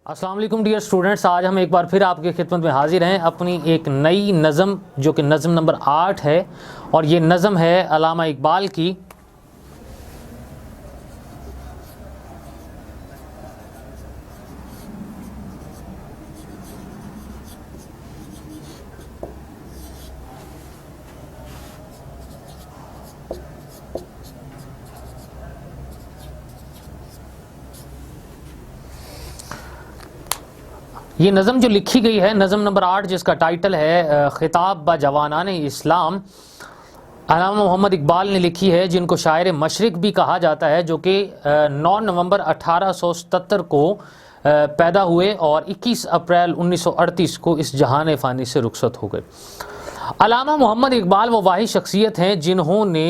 السلام علیکم dear students, آج ہم ایک بار پھر آپ کی خدمت میں حاضر ہیں اپنی ایک نئی نظم جو کہ نظم نمبر 8 ہے، اور یہ نظم ہے علامہ اقبال کی یہ نظم جو لکھی گئی ہے نظم نمبر 8، جس کا ٹائٹل ہے خطاب با جوانان اسلام، علامہ محمد اقبال نے لکھی ہے، جن کو شاعر مشرق بھی کہا جاتا ہے، جو کہ 9 نومبر 1877 کو پیدا ہوئے اور 21 اپریل 1938 کو اس جہان فانی سے رخصت ہو گئے۔ علامہ محمد اقبال وہ واحد شخصیت ہیں جنہوں نے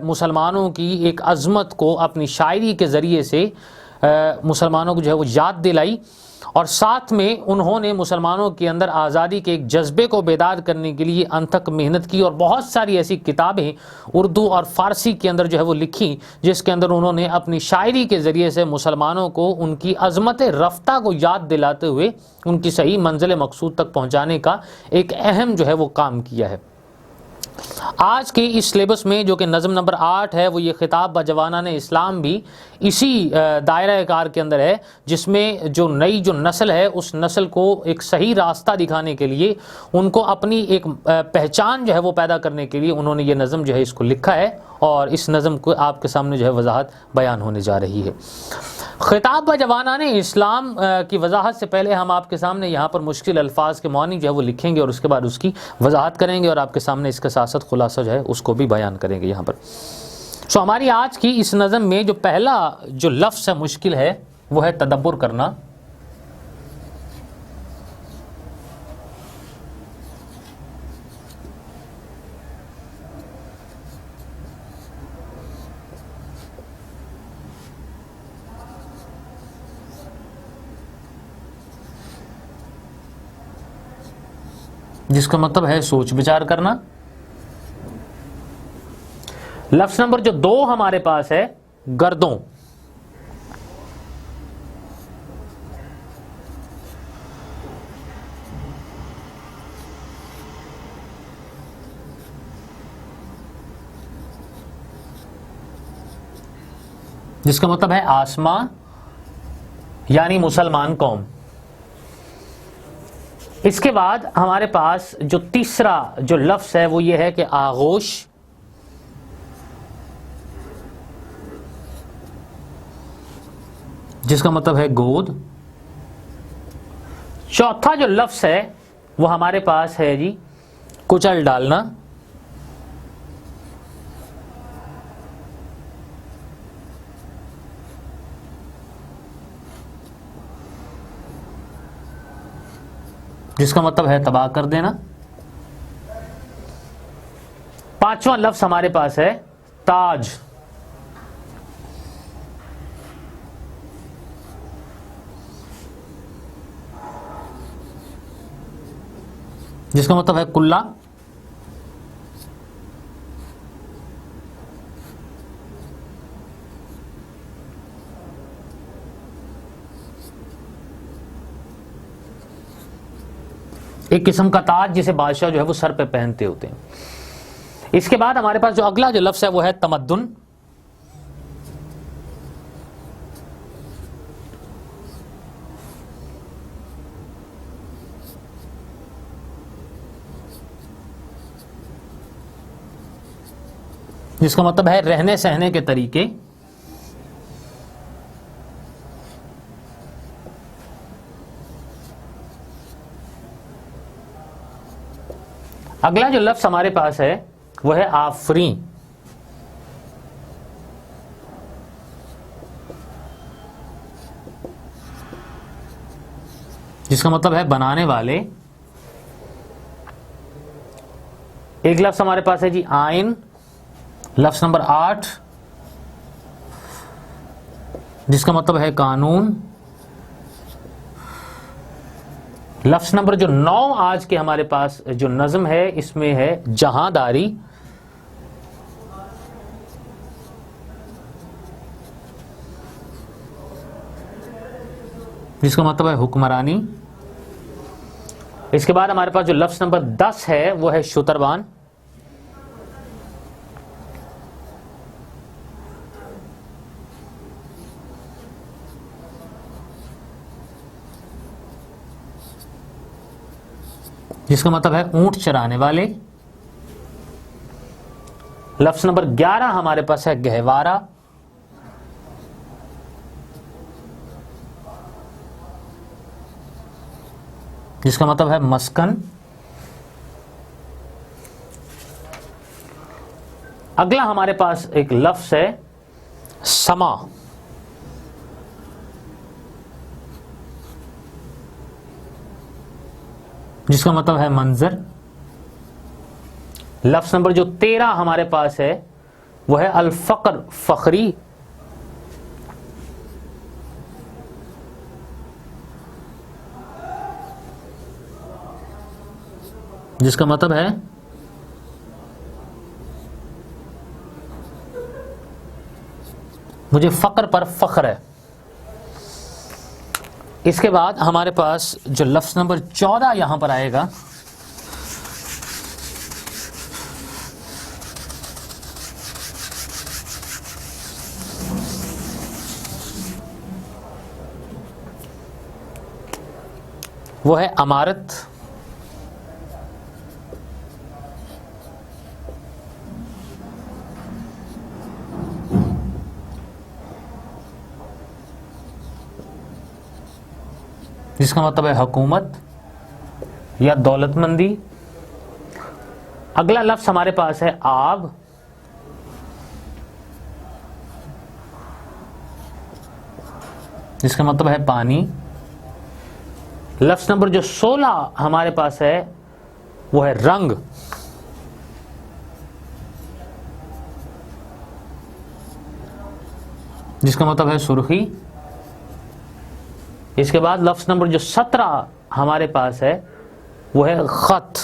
مسلمانوں کی ایک عظمت کو اپنی شاعری کے ذریعے سے مسلمانوں کو جو ہے وہ یاد دلائی، اور ساتھ میں انہوں نے مسلمانوں کے اندر آزادی کے ایک جذبے کو بیدار کرنے کے لیے انتھک محنت کی، اور بہت ساری ایسی کتابیں اردو اور فارسی کے اندر جو ہے وہ لکھی، جس کے اندر انہوں نے اپنی شاعری کے ذریعے سے مسلمانوں کو ان کی عظمت رفتہ کو یاد دلاتے ہوئے ان کی صحیح منزل مقصود تک پہنچانے کا ایک اہم جو ہے وہ کام کیا ہے۔ آج کے اس سلیبس میں جو کہ نظم نمبر 8 ہے، وہ یہ خطاب با جوانان اسلام بھی اسی دائرہ کار کے اندر ہے، جس میں جو نئی جو نسل ہے اس نسل کو ایک صحیح راستہ دکھانے کے لیے، ان کو اپنی ایک پہچان جو ہے وہ پیدا کرنے کے لیے انہوں نے یہ نظم جو ہے اس کو لکھا ہے، اور اس نظم کو آپ کے سامنے جو ہے وضاحت بیان ہونے جا رہی ہے۔ خطاب با جوانان اسلام کی وضاحت سے پہلے ہم آپ کے سامنے یہاں پر مشکل الفاظ کے معنی جو ہے وہ لکھیں گے، اور اس کے بعد اس کی وضاحت کریں گے، اور آپ کے سامنے اس کا سیاست خلاصہ جو ہے اس کو بھی بیان کریں گے یہاں پر۔ ہماری آج کی اس نظم میں جو پہلا جو لفظ ہے مشکل ہے، وہ ہے تدبر کرنا۔ جس کا مطلب ہے سوچ بچار کرنا۔ لفظ نمبر جو 2 ہمارے پاس ہے گردوں۔ جس کا مطلب ہے آسمان، یعنی مسلمان قوم۔ اس کے بعد ہمارے پاس جو تیسرا جو لفظ ہے وہ یہ ہے کہ آغوش۔ جس کا مطلب ہے گود۔ چوتھا جو لفظ ہے وہ ہمارے پاس ہے جی کچل ڈالنا۔ جس کا مطلب ہے تباہ کر دینا۔ پانچواں لفظ ہمارے پاس ہے تاج۔ جس کا مطلب ہے کلہ۔ ایک قسم کا تاج جسے بادشاہ جو ہے وہ سر پہ پہنتے ہوتے ہیں۔ اس کے بعد ہمارے پاس جو اگلا جو لفظ ہے وہ ہے تمدن۔ جس کا مطلب ہے رہنے سہنے کے طریقے۔ اگلا جو لفظ ہمارے پاس ہے وہ ہے آفریں۔ جس کا مطلب ہے بنانے والے۔ ایک لفظ ہمارے پاس ہے جی آئین، لفظ نمبر 8، جس کا مطلب ہے قانون۔ لفظ نمبر جو 9 آج کے ہمارے پاس جو نظم ہے اس میں ہے جہانداری۔ جس کا مطلب ہے حکمرانی. اس کے بعد ہمارے پاس جو لفظ نمبر 10 ہے وہ ہے شتربان. جس کا مطلب ہے اونٹ چرانے والے. لفظ نمبر 11 ہمارے پاس ہے گہوارہ. جس کا مطلب ہے مسکن. اگلا ہمارے پاس ایک لفظ ہے سما. جس کا مطلب ہے منظر. لفظ نمبر جو 13 ہمارے پاس ہے وہ ہے الفقر، فخری. جس کا مطلب ہے مجھے فقر پر فخر ہے. اس کے بعد ہمارے پاس جو لفظ نمبر 14 یہاں پر آئے گا وہ ہے عمارت. جس کا مطلب ہے حکومت یا دولت مندی. اگلا لفظ ہمارے پاس ہے آب. جس کا مطلب ہے پانی. لفظ نمبر جو 16 ہمارے پاس ہے وہ ہے رنگ. جس کا مطلب ہے سرخی. اس کے بعد لفظ نمبر جو 17 ہمارے پاس ہے وہ ہے خط.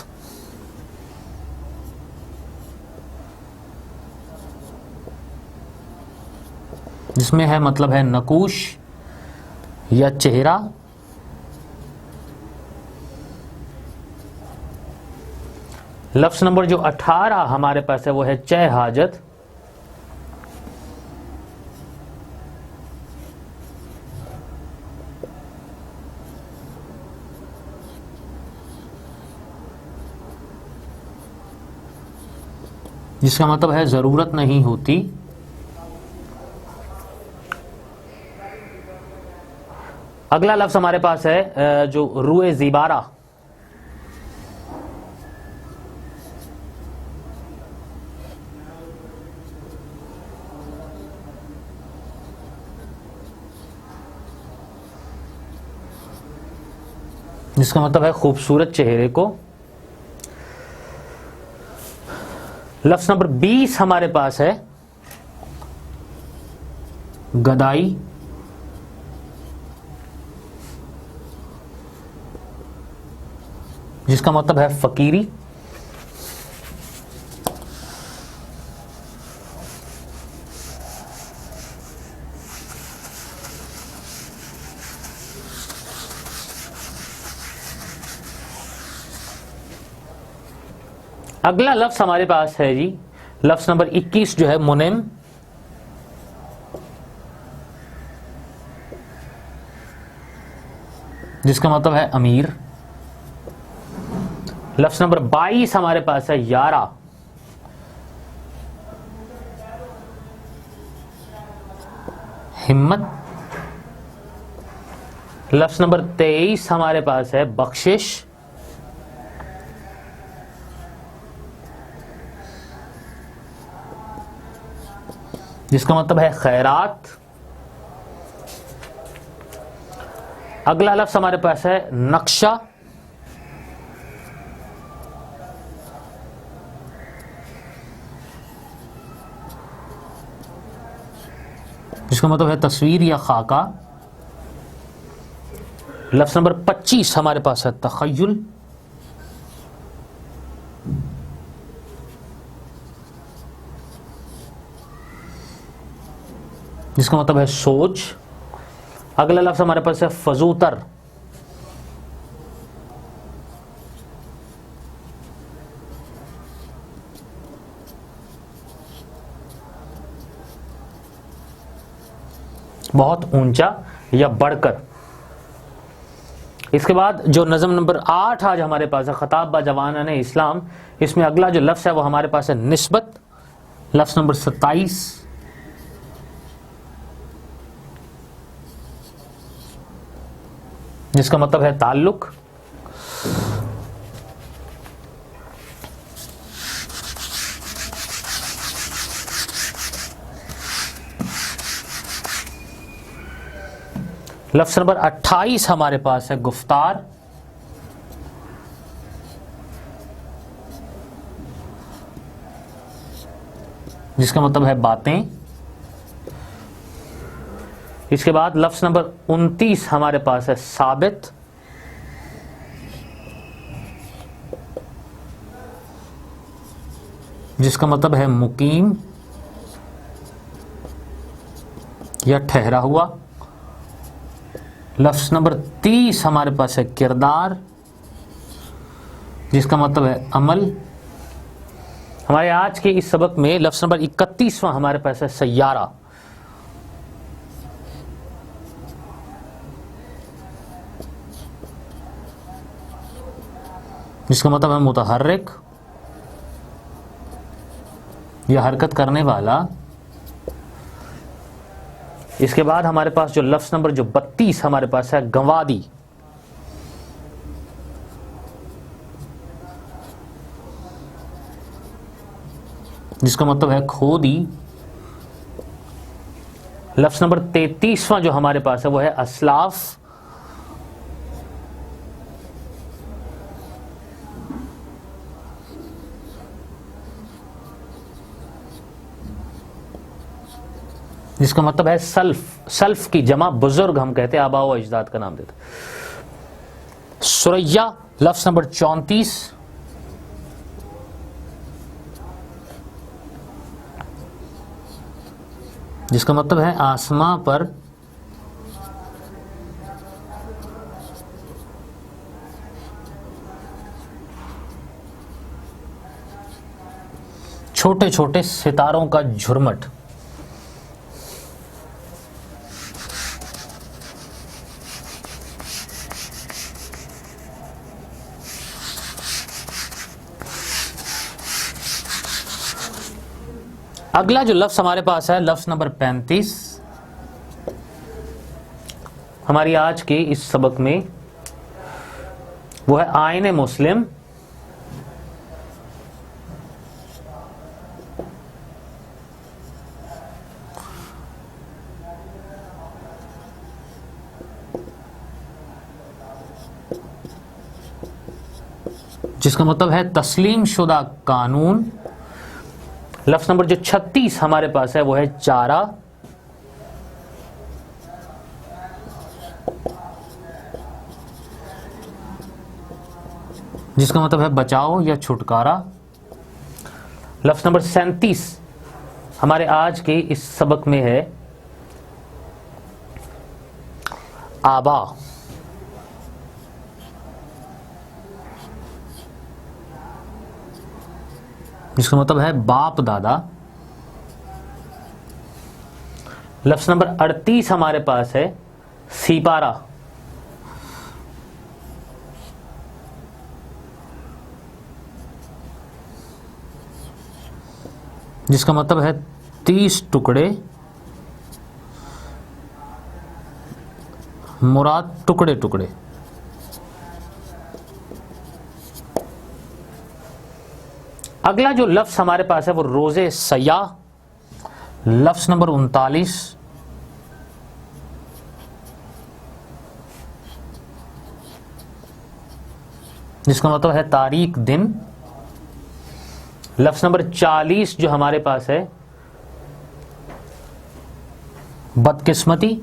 جس میں ہے مطلب ہے نقوش یا چہرہ. لفظ نمبر جو 18 ہمارے پاس ہے وہ ہے چہ حاجت. جس کا مطلب ہے ضرورت نہیں ہوتی. اگلا لفظ ہمارے پاس ہے جو روئے زیبارہ. جس کا مطلب ہے خوبصورت چہرے کو. لفظ نمبر 20 ہمارے پاس ہے گدائی. جس کا مطلب ہے فقیری. اگلا لفظ ہمارے پاس ہے جی لفظ نمبر 21 جو ہے منعم. جس کا مطلب ہے امیر. لفظ نمبر 22 ہمارے پاس ہے یارہ. ہمت. لفظ نمبر 23 ہمارے پاس ہے بخشش. جس کا مطلب ہے خیرات. اگلا لفظ ہمارے پاس ہے نقشہ. جس کا مطلب ہے تصویر یا خاکہ. لفظ نمبر 25 ہمارے پاس ہے تخیل. جس کا مطلب ہے سوچ. اگلا لفظ ہمارے پاس ہے فزوتر. بہت اونچا یا بڑھ کر. اس کے بعد جو نظم نمبر 8 آج ہمارے پاس ہے خطاب با جوانان اسلام، اس میں اگلا جو لفظ ہے وہ ہمارے پاس ہے نسبت. لفظ نمبر 27 جس کا مطلب ہے تعلق. لفظ نمبر 28 ہمارے پاس ہے گفتار. جس کا مطلب ہے باتیں. اس کے بعد لفظ نمبر 29 ہمارے پاس ہے ثابت. جس کا مطلب ہے مقیم یا ٹھہرا ہوا. لفظ نمبر 30 ہمارے پاس ہے کردار، جس کا مطلب ہے عمل. ہمارے آج کے اس سبق میں لفظ نمبر 31واں ہمارے پاس ہے سیارہ. جس کا مطلب ہے متحرک یا حرکت کرنے والا. اس کے بعد ہمارے پاس جو لفظ نمبر جو 32 ہمارے پاس ہے گنوادی. جس کا مطلب ہے کھو دی. لفظ نمبر 33واں جو ہمارے پاس ہے وہ ہے اسلاف. جس کا مطلب ہے سلف. سلف کی جمع بزرگ ہم کہتے ہیں، آباء و اجداد کا نام دیتے. سریا لفظ نمبر 34 جس کا مطلب ہے آسماں پر چھوٹے چھوٹے ستاروں کا جھرمٹ. اگلا جو لفظ ہمارے پاس ہے لفظ نمبر 35 ہماری آج کے اس سبق میں وہ ہے آئین مسلم. جس کا مطلب ہے تسلیم شدہ قانون. لفظ نمبر جو 36 ہمارے پاس ہے وہ ہے چارہ. جس کا مطلب ہے بچاؤ یا چھٹکارا. لفظ نمبر 37 ہمارے آج کے اس سبق میں ہے آبا. جس کا مطلب ہے باپ دادا. لفظ نمبر 38 ہمارے پاس ہے سیپارہ. جس کا مطلب ہے 30 ٹکڑے. مراد ٹکڑے ٹکڑے. اگلا جو لفظ ہمارے پاس ہے وہ روزے سیاح. لفظ نمبر 39 جس کا مطلب ہے تاریک دن. لفظ نمبر 40 جو ہمارے پاس ہے بدقسمتی.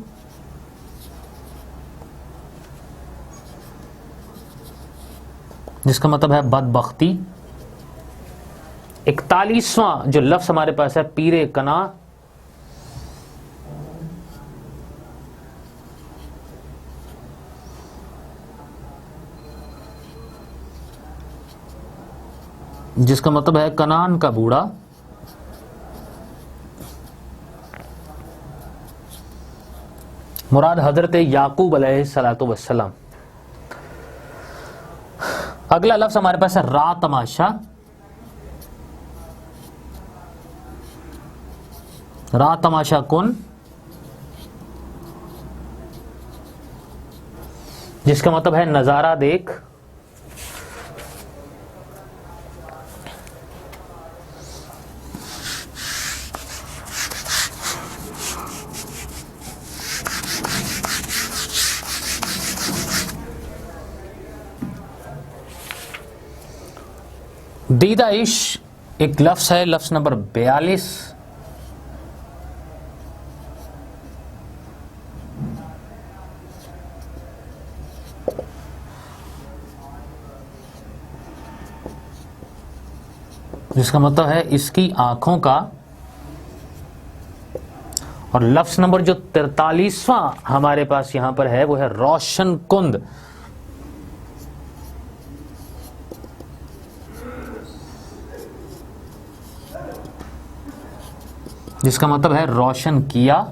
جس کا مطلب ہے بدبختی. 41واں جو لفظ ہمارے پاس ہے پیر کنا. جس کا مطلب ہے کنعان کا بوڑھا. مراد حضرت یعقوب علیہ السلام. اگلا لفظ ہمارے پاس ہے را تماشا. را تماشا کن، جس کا مطلب ہے نظارہ دیکھ. دیدہ عشق ایک لفظ ہے، لفظ نمبر 42. جس کا مطلب ہے اس کی آنکھوں کا. اور لفظ نمبر جو 43واں ہمارے پاس یہاں پر ہے وہ ہے روشن کند. جس کا مطلب ہے روشن کیا.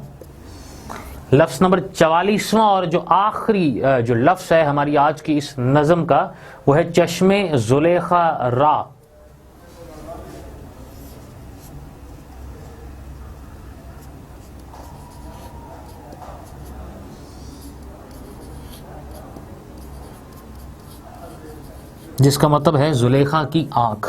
لفظ نمبر 44واں اور جو آخری جو لفظ ہے ہماری آج کی اس نظم کا وہ ہے چشم زلیخا را. جس کا مطلب ہے زلیخا کی آنکھ.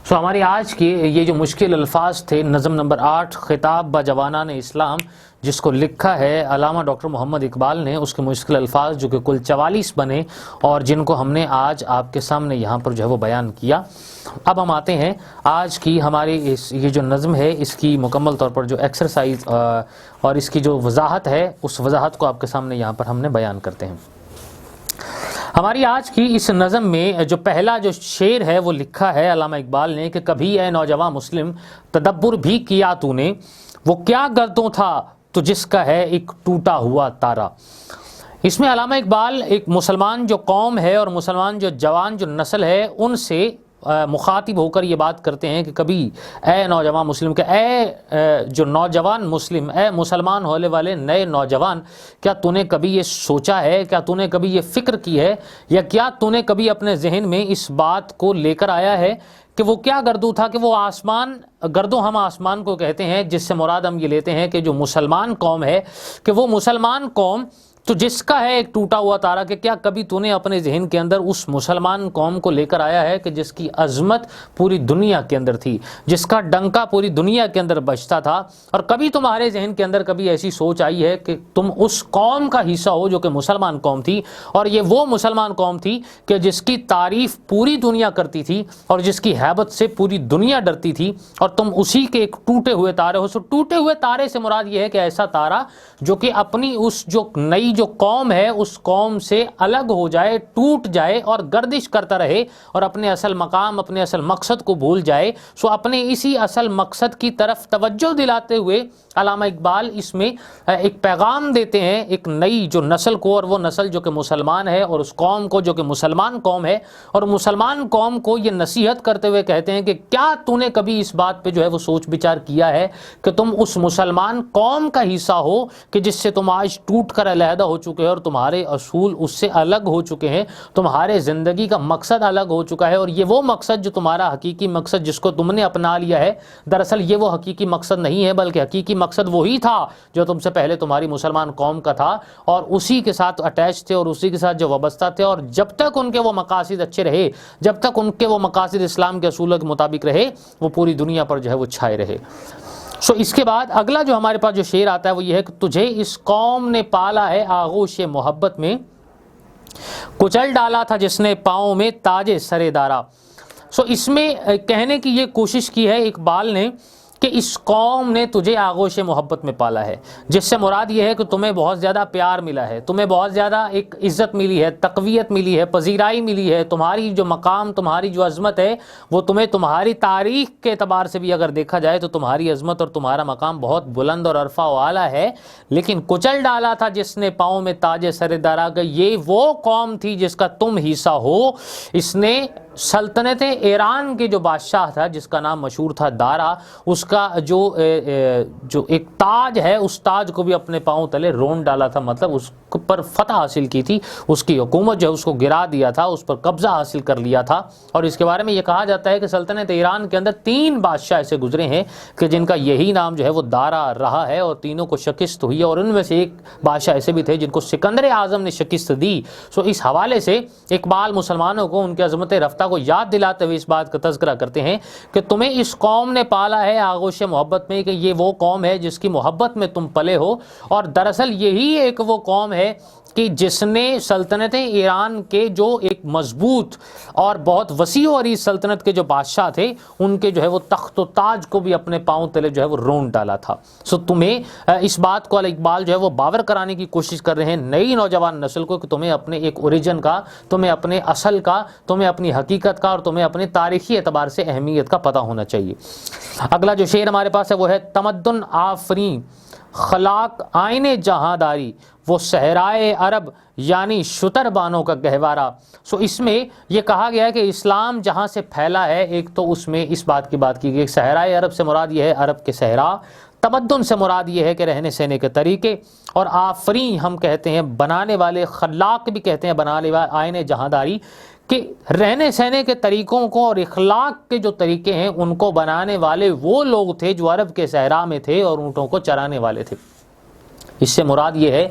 سو ہماری آج کے یہ جو مشکل الفاظ تھے نظم نمبر 8 خطاب با جوانان اسلام، جس کو لکھا ہے علامہ ڈاکٹر محمد اقبال نے، اس کے مشکل الفاظ جو کہ کل 44 بنے اور جن کو ہم نے آج آپ کے سامنے یہاں پر جو ہے وہ بیان کیا. اب ہم آتے ہیں آج کی ہماری یہ جو نظم ہے اس کی مکمل طور پر جو ایکسرسائز اور اس کی جو وضاحت ہے اس وضاحت کو آپ کے سامنے یہاں پر ہم نے بیان کرتے ہیں. ہماری آج کی اس نظم میں جو پہلا جو شعر ہے وہ لکھا ہے علامہ اقبال نے کہ کبھی اے نوجوان مسلم تدبر بھی کیا تو نے، وہ کیا گردوں تھا تو جس کا ہے ایک ٹوٹا ہوا تارا. اس میں علامہ اقبال ایک مسلمان جو قوم ہے اور مسلمان جو جوان جو نسل ہے ان سے مخاطب ہو کر یہ بات کرتے ہیں کہ کبھی اے نوجوان مسلم، کہ اے جو نوجوان مسلم، اے مسلمان ہونے والے نئے نوجوان، کیا تو نے کبھی یہ سوچا ہے، کیا تو نے کبھی یہ فکر کی ہے، یا کیا تو نے کبھی اپنے ذہن میں اس بات کو لے کر آیا ہے کہ وہ کیا گردوں تھا، کہ وہ آسمان، گردوں ہم آسمان کو کہتے ہیں، جس سے مراد ہم یہ لیتے ہیں کہ جو مسلمان قوم ہے، کہ وہ مسلمان قوم تو جس کا ہے ایک ٹوٹا ہوا تارا، کہ کیا کبھی تو نے اپنے ذہن کے اندر اس مسلمان قوم کو لے کر آیا ہے کہ جس کی عظمت پوری دنیا کے اندر تھی، جس کا ڈنکا پوری دنیا کے اندر بجتا تھا، اور کبھی تمہارے ذہن کے اندر کبھی ایسی سوچ آئی ہے کہ تم اس قوم کا حصہ ہو جو کہ مسلمان قوم تھی، اور یہ وہ مسلمان قوم تھی کہ جس کی تعریف پوری دنیا کرتی تھی اور جس کی ہیبت سے پوری دنیا ڈرتی تھی، اور تم اسی کے ایک ٹوٹے ہوئے تارے ہو. سو ٹوٹے ہوئے تارے سے مراد یہ ہے کہ ایسا تارا جو کہ اپنی اس جو نئی جو قوم ہے اس قوم سے الگ ہو جائے، ٹوٹ جائے اور گردش کرتا رہے اور اپنے اصل مقام، اپنے اصل مقصد کو بھول جائے. سو اپنے اسی اصل مقصد کی طرف توجہ دلاتے ہوئے علامہ اقبال اس میں ایک پیغام دیتے ہیں ایک نئی جو نسل کو، اور وہ نسل جو کہ مسلمان ہے، اور اس قوم کو جو کہ مسلمان قوم ہے، اور مسلمان قوم کو یہ نصیحت کرتے ہوئے کہتے ہیں کہ کیا تو نے کبھی اس بات پہ جو ہے وہ سوچ بچار کیا ہے کہ تم اس مسلمان قوم کا حصہ ہو کہ جس سے تم آج ٹوٹ کر علیحدہ ہو چکے ہیں اور تمہارے اصول اس سے الگ ہو چکے ہیں، تمہارے زندگی کا مقصد الگ ہو چکا ہے، اور یہ وہ مقصد جو تمہارا حقیقی مقصد جس کو تم نے اپنا لیا ہے، دراصل یہ وہ حقیقی مقصد نہیں ہے، بلکہ حقیقی مقصد وہی تھا جو تم سے پہلے تمہاری مسلمان قوم کا تھا، اور اسی کے ساتھ اٹیچ تھے اور اسی کے ساتھ جو وابستہ تھے، اور جب تک ان کے وہ مقاصد اچھے رہے، جب تک ان کے وہ مقاصد اسلام کے اصولوں کے مطابق رہے، وہ پوری دنیا پر جو ہے وہ چھائے رہے. سو اس کے بعد اگلا جو ہمارے پاس جو شعر آتا ہے وہ یہ ہے کہ تجھے اس قوم نے پالا ہے آغوش محبت میں، کچل ڈالا تھا جس نے پاؤں میں تاج سر دارا. سو اس میں کہنے کی یہ کوشش کی ہے اقبال نے کہ اس قوم نے تجھے آغوش محبت میں پالا ہے، جس سے مراد یہ ہے کہ تمہیں بہت زیادہ پیار ملا ہے، تمہیں بہت زیادہ ایک عزت ملی ہے، تقویت ملی ہے، پذیرائی ملی ہے، تمہاری جو مقام، تمہاری جو عظمت ہے وہ تمہیں تمہاری تاریخ کے اعتبار سے بھی اگر دیکھا جائے تو تمہاری عظمت اور تمہارا مقام بہت بلند اور عرفہ و اعلیٰ ہے، لیکن کچل ڈالا تھا جس نے پاؤں میں تاج سر دارا. کہ یہ وہ قوم تھی جس کا تم حصہ ہو، اس نے سلطنت ایران کے جو بادشاہ تھا جس کا نام مشہور تھا دارا، اس کا جو ایک تاج ہے، اس تاج کو بھی اپنے پاؤں تلے رون ڈالا تھا، مطلب اس پر فتح حاصل کی تھی، اس کی حکومت جو ہے اس کو گرا دیا تھا، اس پر قبضہ حاصل کر لیا تھا۔ اور اس کے بارے میں یہ کہا جاتا ہے کہ سلطنت ایران کے اندر 3 بادشاہ ایسے گزرے ہیں کہ جن کا یہی نام جو ہے وہ دارا رہا ہے، اور تینوں کو شکست ہوئی ہے، اور ان میں سے ایک بادشاہ ایسے بھی تھے جن کو سکندر اعظم نے شکست دی۔ اس حوالے سے اقبال مسلمانوں کو ان کے عظمت رفتہ کو یاد دلاتے ہوئے اس بات کا تذکرہ کرتے ہیں کہ تمہیں اس قوم نے پالا ہے آغوش محبت میں، کہ یہ وہ قوم ہے جس کی محبت میں تم پلے ہو، اور دراصل یہی ایک وہ قوم ہے کہ جس نے سلطنت ایران کے جو ایک مضبوط اور بہت وسیع و عریض سلطنت کے جو بادشاہ تھے ان کے جو ہے وہ تخت و تاج کو بھی اپنے پاؤں تلے جو ہے وہ رون ڈالا تھا۔ تمہیں اس بات کو اقبال جو ہے وہ باور کرانے کی کوشش کر رہے ہیں نئی نوجوان نسل کو کہ تمہیں اپنے ایک اوریجن کا، تمہیں اپنے اصل کا، تمہیں اپنی حقیقت کا، اور تمہیں اپنے تاریخی اعتبار سے اہمیت کا پتہ ہونا چاہیے۔ اگلا جو شعر ہمارے پاس ہے وہ ہے تمدن آفریں خلاق آئین جہاں داری، وہ صحرائے عرب یعنی شتر بانوں کا گہوارہ۔ اس میں یہ کہا گیا ہے کہ اسلام جہاں سے پھیلا ہے، ایک تو اس میں اس بات کی بات کی گئی، صحرائے عرب سے مراد یہ ہے عرب کے صحرا، تمدن سے مراد یہ ہے کہ رہنے سہنے کے طریقے، اور آفریں ہم کہتے ہیں بنانے والے، خلاق بھی کہتے ہیں بنانے والے، آئین جہاں داری، کہ رہنے سہنے کے طریقوں کو اور اخلاق کے جو طریقے ہیں ان کو بنانے والے وہ لوگ تھے جو عرب کے صحرا میں تھے اور اونٹوں کو چرانے والے تھے۔ اس سے مراد یہ ہے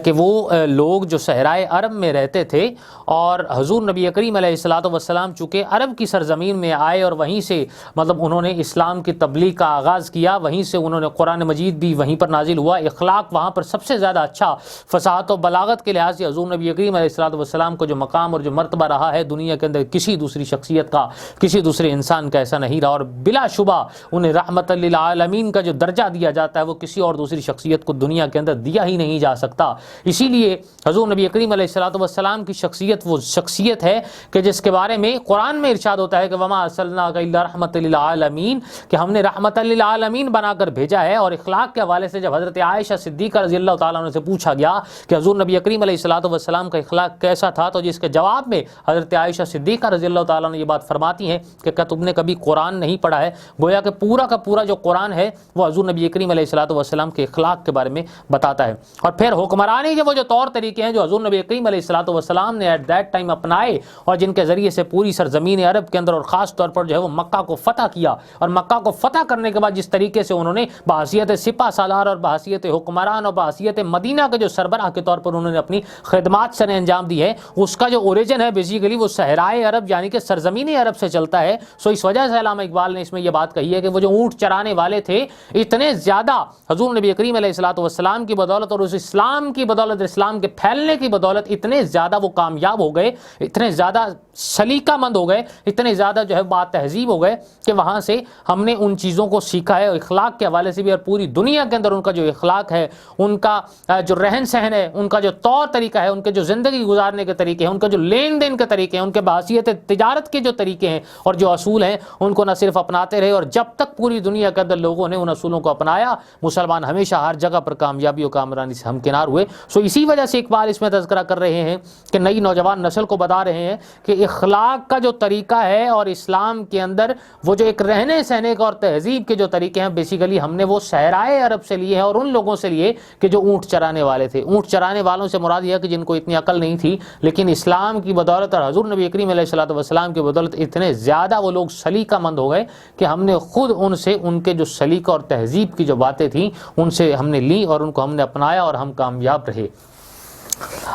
کہ وہ لوگ جو صحرائے عرب میں رہتے تھے، اور حضور نبی کریم علیہ الصلوۃ والسلام چونکہ عرب کی سرزمین میں آئے اور وہیں سے مطلب انہوں نے اسلام کی تبلیغ کا آغاز کیا، وہیں سے انہوں نے قرآن مجید بھی وہیں پر نازل ہوا، اخلاق وہاں پر سب سے زیادہ اچھا، فصاحت و بلاغت کے لحاظ سے حضور نبی کریم علیہ الصلوۃ والسلام کو جو مقام اور جو مرتبہ رہا ہے دنیا کے اندر کسی دوسری شخصیت کا، کسی دوسرے انسان کا ایسا نہیں رہا، اور بلا شبہ انہیں رحمت للعالمین کا جو درجہ دیا جاتا ہے وہ کسی اور دوسری شخصیت کو دنیا کے اندر دیا ہی نہیں جا سکتا۔ اسی لیے حضور نبی کریم علیہ الصلوۃ والسلام کی شخصیت وہ شخصیت ہے کہ جس کے بارے میں قرآن میں ارشاد ہوتا ہے کہ وما ارسلناک الا رحمۃ للعالمین، کہ ہم نے رحمت للعالمین بنا کر بھیجا ہے۔ اور اخلاق کے حوالے سے جب حضرت عائشہ صدیقہ رضی اللہ تعالیٰ عنہ سے پوچھا گیا کہ حضور نبی کریم علیہ الصلوۃ والسلام کا اخلاق کیسا تھا، تو جس کے جواب میں حضرت عائشہ صدیقہ رضی اللہ تعالیٰ عنہ یہ بات فرماتی ہیں کہ کیا تم نے کبھی قرآن نہیں پڑھا ہے؟ گویا کہ پورا کا پورا جو قرآن ہے وہ حضور نبی کریم علیہ الصلوۃ والسلام کے اخلاق کے بارے میں بتاتا ہے۔ اور پھر حکمرانی کے وہ جو طور طریقے ہیں جو حضور نبی کریم علیہ الصلوۃ والسلام نے ایٹ دیٹ ٹائم اپنائے، اور جن کے ذریعے سے پوری سرزمین عرب کے اندر اور خاص طور پر جو ہے وہ مکہ کو فتح کیا، اور مکہ کو فتح کرنے کے بعد جس طریقے سے انہوں نے بحیثیت سپہ سالار اور بحیثیت حکمران اور بحیثیت مدینہ کے جو سربراہ کے طور پر انہوں نے اپنی خدمات سر انجام دی ہے، اس کا جو اوریجن ہے بیسیکلی وہ صحرائے عرب یعنی کہ سرزمین عرب سے چلتا ہے۔ اس وجہ سے علامہ اقبال نے اس میں یہ بات کہی ہے کہ وہ جو اونٹ چرانے والے تھے اتنے زیادہ حضور نبی کریم علیہ الصلوۃ والسلام کی بدولت اور اس اسلام کی بدولت، اسلام کے پھیلنے کی بدولت اتنے زیادہ وہ کامیاب ہو گئے، اتنے زیادہ سلیقہ مند ہو گئے، اتنے زیادہ جو ہے با تہذیب ہو گئے کہ وہاں سے ہم نے ان چیزوں کو سیکھا ہے، اخلاق کے حوالے سے بھی، اور پوری دنیا کے اندر ان کا جو اخلاق ہے، ان کا جو رہن سہن ہے، ان کا جو طور طریقہ ہے، ان کے جو زندگی گزارنے کے طریقے ہیں، ان کا جو لین دین کے طریقے ہیں، ان کے بحیثیت تجارت کے جو طریقے ہیں اور جو اصول ہیں، ان کو نہ صرف اپناتے رہے، اور جب تک پوری دنیا کے اندر لوگوں نے ان اصولوں کو اپنایا، مسلمان ہمیشہ ہر جگہ پر کامیابی و کامرانی سے ہمکنار ہوئے۔ اسی وجہ سے اقبال اس میں تذکرہ کر رہے ہیں کہ نئی نوجوان نسل کو بتا رہے ہیں کہ اخلاق کا جو طریقہ ہے اور اسلام کے اندر وہ جو ایک رہنے سہنے کا اور تہذیب کے جو طریقے ہیں بیسیکلی ہم نے وہ صحرائے عرب سے لیے ہیں، اور ان لوگوں سے لیے کہ جو اونٹ چرانے والے تھے۔ اونٹ چرانے والوں سے مراد یہ ہے کہ جن کو اتنی عقل نہیں تھی، لیکن اسلام کی بدولت اور حضور نبی کریم علیہ الصلوۃ والسلام کی بدولت اتنے زیادہ وہ لوگ سلیقہ مند ہو گئے کہ ہم نے خود ان سے ان کے جو سلیقہ اور تہذیب کی جو باتیں تھیں ان سے ہم نے لی اور ان کو ہم نے اپنایا اور ہم کامیاب رہے۔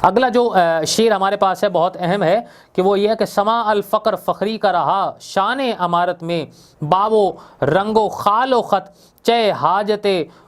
اگلا جو شعر ہمارے پاس ہے بہت اہم ہے کہ وہ یہ ہے کہ سما الفقر فخری کا رہا شان امارت میں، باب و رنگ و خال و خط چے حاجت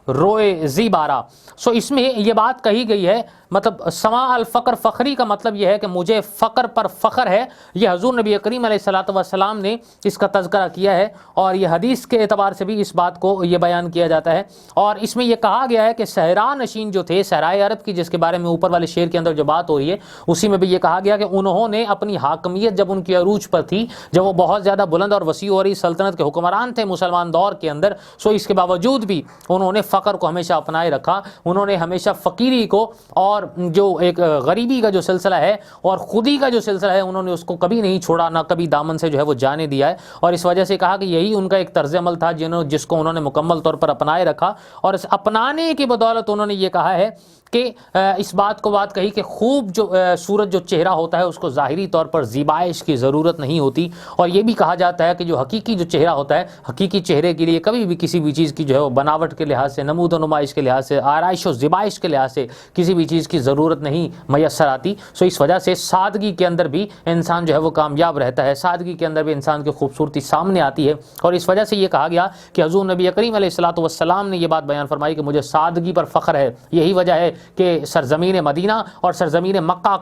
روئے زیبارہ۔ اس میں یہ بات کہی گئی ہے، مطلب سما الفقر فخری کا مطلب یہ ہے کہ مجھے فقر پر فخر ہے۔ یہ حضور نبی کریم علیہ الصلوۃ والسلام نے اس کا تذکرہ کیا ہے، اور یہ حدیث کے اعتبار سے بھی اس بات کو یہ بیان کیا جاتا ہے۔ اور اس میں یہ کہا گیا ہے کہ صحرا نشین جو تھے، صحرائے عرب کی جس کے بارے میں اوپر والے شعر کے اندر جو بات ہو رہی ہے اسی میں بھی یہ کہا گیا کہ انہوں نے اپنی حاکمیت جب ان کی عروج پر تھی، جب وہ بہت زیادہ بلند اور وسیع اور سلطنت کے حکمران تھے مسلمان دور کے اندر، اس کے باوجود باوجود بھی انہوں نے فقر کو ہمیشہ اپنائے رکھا، انہوں نے ہمیشہ فقیری کو اور جو ایک غریبی کا جو سلسلہ ہے اور خودی کا جو سلسلہ ہے انہوں نے اس کو کبھی نہیں چھوڑا، نہ کبھی دامن سے جو ہے وہ جانے دیا ہے، اور اس وجہ سے کہا کہ یہی ان کا ایک طرز عمل تھا جس کو انہوں نے مکمل طور پر اپنائے رکھا، اور اس اپنانے کی بدولت انہوں نے یہ کہا ہے کہ اس بات کہی کہ خوب جو صورت جو چہرہ ہوتا ہے اس کو ظاہری طور پر زیبائش کی ضرورت نہیں ہوتی، اور یہ بھی کہا جاتا ہے کہ جو حقیقی جو چہرہ ہوتا ہے، حقیقی چہرے کے لیے کبھی بھی کسی بھی چیز کی جو ہے وہ بناوٹ کے لحاظ سے، نمود و نمائش کے لحاظ سے، آرائش و زیبائش کے لحاظ سے کسی بھی چیز کی ضرورت نہیں میسر آتی۔ سو اس وجہ سے سادگی کے اندر بھی انسان جو ہے وہ کامیاب رہتا ہے، سادگی کے اندر بھی انسان کی خوبصورتی سامنے آتی ہے، اور اس وجہ سے یہ کہا گیا کہ حضور نبی کریم علیہ الصلوۃ والسلام نے یہ بات بیان فرمائی کہ مجھے سادگی پر فخر ہے۔ یہی وجہ ہے کہ سرزمین مدینہ اور سرزمین مکہ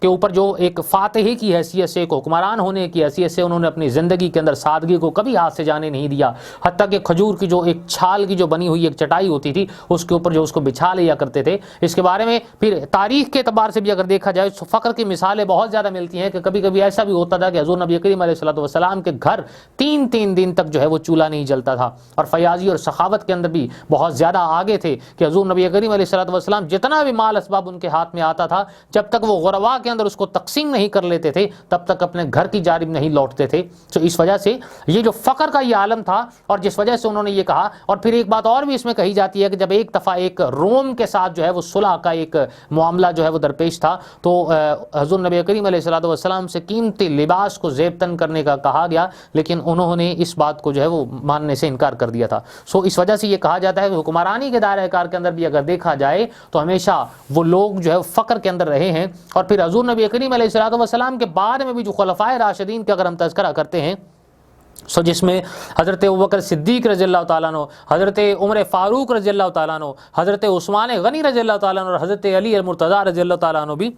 کے اوپر جو ایک فاتح کی حیثیت سے، ایک حکمران ہونے کی حیثیت سے، انہوں نے اپنی زندگی کے اندر سادگی کو کبھی ہاتھ سے جانے نہیں دیا، حتیٰ کہ کھجور کی جو ایک چھال کی جو بنی ہوئی ایک چٹائی ہوتی تھی اس کے اوپر جو اس کو بچھا لیا کرتے تھے۔ اس کے بارے میں پھر تاریخ کے اعتبار سے بھی اگر دیکھا جائے تو فقر کی مثالیں بہت زیادہ ملتی ہیں کہ کبھی کبھی ایسا بھی ہوتا تھا کہ حضور نبی کریم علیہ الصلوۃ والسلام کے گھر تین دن تک جو ہے وہ چولہا نہیں جلتا تھا، اور فیاضی اور سخاوت کے اندر بھی بہت زیادہ آگے تھے کہ حضور نبی کریم علیہ الصلوۃ والسلام جتنا بھی مال اسباب ان کے ہاتھ میں آتا تھا، جب تک وہ غربا کے اندر اس کو تقسیم نہیں کر لیتے تھے تب تک اپنے گھر کی جانب نہیں لوٹتے تھے۔ تو اس وجہ سے یہ جو فقر کا یہ عالم تھا، اور جس وجہ سے انہوں نے یہ کہا، اور پھر ایک بات اور بھی اس میں کہی جاتی ہے کہ جب ایک دفعہ ایک روم کے ساتھ جو ہے وہ صلح کا ایک معاملہ جو ہے وہ درپیش تھا، تو حضور نبی کریم علیہ الصلوۃ والسلام سے قیمتی لباس کو زیب تن کرنے کا کہا گیا، لیکن انہوں نے اس بات کو جو ہے وہ ماننے سے انکار کر دیا تھا۔ سو اس وجہ سے یہ کہا جاتا ہے کہ حکمرانی کے دائرہ کار کے اندر بھی اگر دیکھا جائے تو ہمیشہ وہ لوگ جو ہے فقر کے اندر رہے ہیں، اور پھر حضور نبی کریم علیہ الصلوۃ والسلام کے بعد میں بھی جو خلفائے راشدین کا اگر ہم تذکرہ کرتے ہیں، سو جس میں حضرت ابوبکر صدیق رضی اللہ تعالیٰ عنہ، حضرت عمر فاروق رضی اللہ تعالیٰ عنہ، حضرت عثمان غنی رضی اللہ تعالیٰ عنہ اور حضرت علی المرتضیٰ رضی اللہ تعالیٰ عنہ، بھی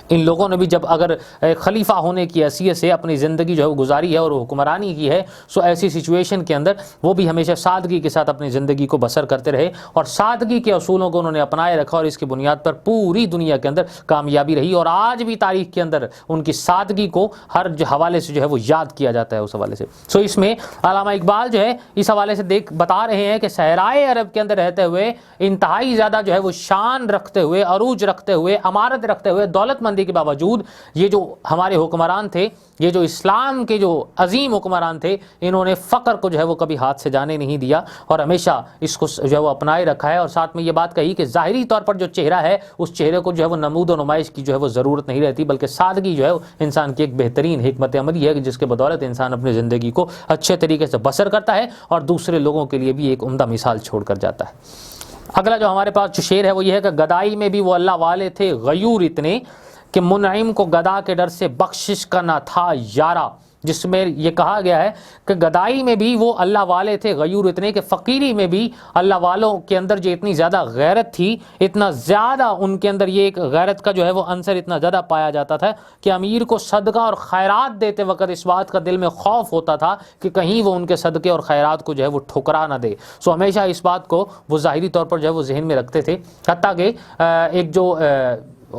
ان لوگوں نے بھی جب اگر خلیفہ ہونے کی حیثیت سے اپنی زندگی جو ہے وہ گزاری ہے اور حکمرانی کی ہے، سو ایسی سچویشن کے اندر وہ بھی ہمیشہ سادگی کے ساتھ اپنی زندگی کو بسر کرتے رہے، اور سادگی کے اصولوں کو انہوں نے اپنائے رکھا، اور اس کی بنیاد پر پوری دنیا کے اندر کامیابی رہی، اور آج بھی تاریخ کے اندر ان کی سادگی کو ہر حوالے سے جو ہے وہ یاد کیا جاتا ہے اس حوالے سے۔ سو اس میں علامہ اقبال جو ہے اس حوالے سے بتا رہے ہیں کہ صحرائے عرب کے اندر رہتے ہوئے انتہائی زیادہ جو ہے وہ شان رکھتے ہوئے، عروج رکھتے ہوئے، امارت رکھتے ہوئے، دولت مندی کے باوجود یہ جو ہمارے حکمران تھے، یہ جو اسلام کے جو عظیم حکمران تھے، انہوں نے فقر کو جو ہے وہ کبھی ہاتھ سے جانے نہیں دیا، اور ہمیشہ اس کو جو ہے وہ اپنائے رکھا ہے، اور ساتھ میں یہ بات کہی کہ ظاہری طور پر جو چہرہ ہے اس چہرے کو جو ہے وہ نمود و نمائش کی جو ہے وہ ضرورت نہیں رہتی، بلکہ سادگی جو ہے انسان کی ایک بہترین حکمت عملی ہے جس کے بدولت انسان اپنی زندگی کو اچھے طریقے سے بسر کرتا ہے اور دوسرے لوگوں کے لیے بھی ایک عمدہ مثال چھوڑ کر جاتا ہے۔ اگلا جو ہمارے پاس جو شعر ہے وہ یہ ہے کہ گدائی میں بھی وہ اللہ والے تھے غیور اتنے کہ منعم کو گدا کے ڈر سے بخشش کا نہ تھا یارا، جس میں یہ کہا گیا ہے کہ گدائی میں بھی وہ اللہ والے تھے غیور اتنے کہ فقیری میں بھی اللہ والوں کے اندر جو اتنی زیادہ غیرت تھی، اتنا زیادہ ان کے اندر یہ ایک غیرت کا جو ہے وہ عنصر اتنا زیادہ پایا جاتا تھا کہ امیر کو صدقہ اور خیرات دیتے وقت اس بات کا دل میں خوف ہوتا تھا کہ کہیں وہ ان کے صدقے اور خیرات کو جو ہے وہ ٹھکرا نہ دے۔ سو ہمیشہ اس بات کو وہ ظاہری طور پر جو ہے وہ ذہن میں رکھتے تھے، حتیٰ کہ ایک جو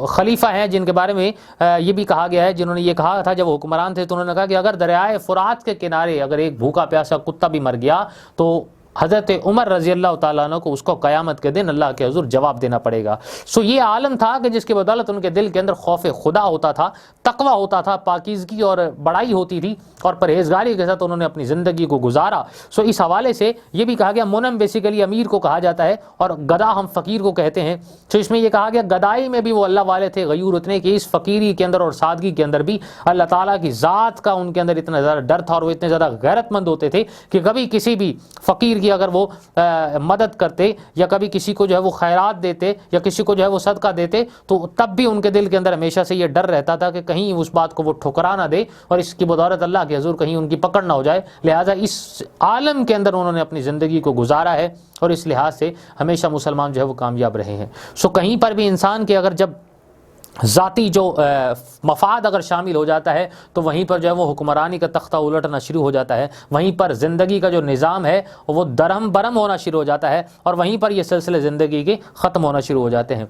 خلیفہ ہیں جن کے بارے میں یہ بھی کہا گیا ہے، جنہوں نے یہ کہا تھا جب وہ حکمران تھے تو انہوں نے کہا کہ اگر دریائے فرات کے کنارے اگر ایک بھوکا پیاسا کتا بھی مر گیا تو حضرت عمر رضی اللہ تعالیٰ عنہ کو اس کو قیامت کے دن اللہ کے حضور جواب دینا پڑے گا۔ سو یہ عالم تھا کہ جس کی بدولت ان کے دل کے اندر خوف خدا ہوتا تھا، تقوی ہوتا تھا، پاکیزگی اور بڑائی ہوتی تھی، اور پرہیزگاری کے ساتھ انہوں نے اپنی زندگی کو گزارا۔ سو اس حوالے سے یہ بھی کہا گیا، منم بیسیکلی امیر کو کہا جاتا ہے اور گدا ہم فقیر کو کہتے ہیں۔ تو اس میں یہ کہا گیا گدائی میں بھی وہ اللہ والے تھے غیور اتنے کہ اس فقیری کے اندر اور سادگی کے اندر بھی اللہ تعالیٰ کی ذات کا ان کے اندر اتنا زیادہ ڈر تھا، اور وہ اتنے زیادہ غیرت مند ہوتے تھے کہ کبھی کسی بھی فقیر کی اگر وہ مدد کرتے یا کبھی کسی کو جو ہے وہ خیرات دیتے یا کسی کو جو ہے وہ صدقہ دیتے تو تب بھی ان کے دل کے اندر ہمیشہ سے یہ ڈر رہتا تھا کہ کہیں اس بات کو وہ ٹھکرا نہ دے اور اس کی بدولت اللہ کے حضور کہیں ان کی پکڑ نہ ہو جائے۔ لہٰذا اس عالم کے اندر انہوں نے اپنی زندگی کو گزارا ہے اور اس لحاظ سے ہمیشہ مسلمان جو ہے وہ کامیاب رہے ہیں۔ سو کہیں پر بھی انسان کے اگر جب ذاتی جو مفاد اگر شامل ہو جاتا ہے تو وہیں پر جو ہے وہ حکمرانی کا تختہ الٹنا شروع ہو جاتا ہے، وہیں پر زندگی کا جو نظام ہے وہ درہم برہم ہونا شروع ہو جاتا ہے، اور وہیں پر یہ سلسلے زندگی کے ختم ہونا شروع ہو جاتے ہیں۔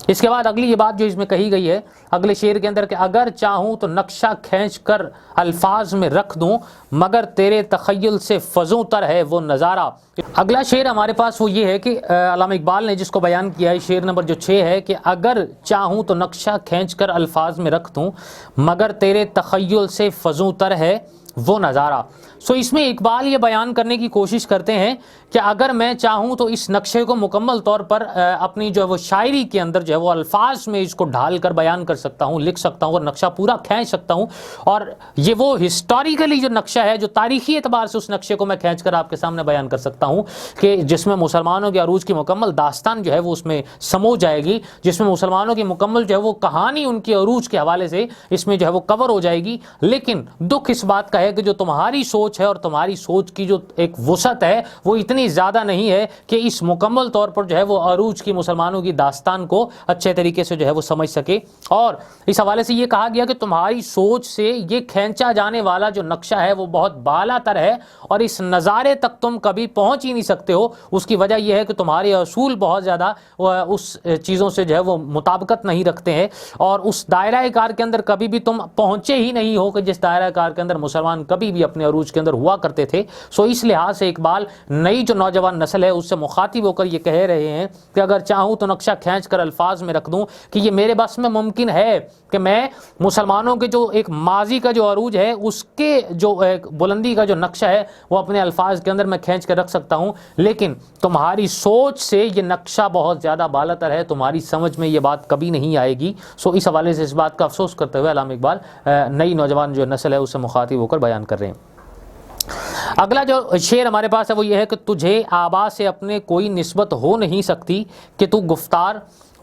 اس کے بعد اگلی یہ بات جو اس میں کہی گئی ہے اگلے شعر کے اندر کہ اگر چاہوں تو نقشہ کھینچ کر الفاظ میں رکھ دوں، مگر تیرے تخیل سے فزوں تر ہے وہ نظارہ۔ اگلا شعر ہمارے پاس وہ یہ ہے کہ علامہ اقبال نے جس کو بیان کیا ہے، شعر نمبر جو 6 ہے کہ اگر چاہوں تو نقشہ کھینچ کر الفاظ میں رکھ دوں، مگر تیرے تخیل سے فزوں تر ہے وہ نظارہ۔ اس میں اقبال یہ بیان کرنے کی کوشش کرتے ہیں کہ اگر میں چاہوں تو اس نقشے کو مکمل طور پر اپنی جو ہے وہ شاعری کے اندر جو ہے وہ الفاظ میں اس کو ڈھال کر بیان کر سکتا ہوں، لکھ سکتا ہوں اور نقشہ پورا کھینچ سکتا ہوں، اور یہ وہ ہسٹوریکلی جو نقشہ ہے، جو تاریخی اعتبار سے اس نقشے کو میں کھینچ کر آپ کے سامنے بیان کر سکتا ہوں کہ جس میں مسلمانوں کے عروج کی مکمل داستان جو ہے وہ اس میں سمو جائے گی، جس میں مسلمانوں کی مکمل جو ہے وہ کہانی ان کی عروج کے حوالے سے اس میں جو ہے وہ کور ہو جائے گی۔ لیکن دکھ اس بات کا ہے کہ جو تمہاری سوچ ہے اور تمہاری سوچ کی جو ایک وسعت ہے وہ اتنی زیادہ نہیں ہے کہ اس مکمل طور پر جو ہے وہ عروج کی مسلمانوں کی داستان کو اچھے طریقے سے جو ہے وہ سمجھ سکے، اور اس حوالے سے یہ کہا گیا کہ تمہاری سوچ سے یہ کھینچا جانے والا جو نقشہ ہے وہ بہت بالا تر ہے اور اس نظارے تک تم کبھی پہنچ ہی نہیں سکتے ہو۔ اس کی وجہ یہ ہے کہ تمہارے اصول بہت زیادہ اس چیزوں سے جو ہے وہ مطابقت نہیں رکھتے ہیں، اور اس دائرہ کار کے اندر کبھی بھی تم پہنچے ہی نہیں ہو کہ جس دائرہ کار کے اندر مسلمان کبھی بھی اپنے عروج کے اندر ہوا کرتے تھے۔ اس لحاظ سے اقبال نئی جو نوجوان نسل ہے اس سے مخاطب ہو کر یہ کہہ رہے ہیں کہ اگر چاہوں تو نقشہ کھینچ کر الفاظ میں رکھ دوں کہ یہ میرے بس میں ممکن ہے کہ میں مسلمانوں کے جو ایک ماضی کا جو عروج ہے اس کے جو ایک بلندی کا جو نقشہ ہے وہ اپنے الفاظ کے اندر میں کھینچ کر رکھ سکتا ہوں، لیکن تمہاری سوچ سے یہ نقشہ بہت زیادہ بالاتر ہے، تمہاری سمجھ میں یہ بات کبھی نہیں آئے گی۔ اس حوالے سے اس بات کا افسوس کرتے ہوئے علامہ اقبال نئی نوجوان جو نسل ہے اس سے مخاطب ہو کر بیان کر رہے ہیں۔ اگلا جو شعر ہمارے پاس ہے وہ یہ ہے کہ تجھے آبا سے اپنے کوئی نسبت ہو نہیں سکتی کہ تو گفتار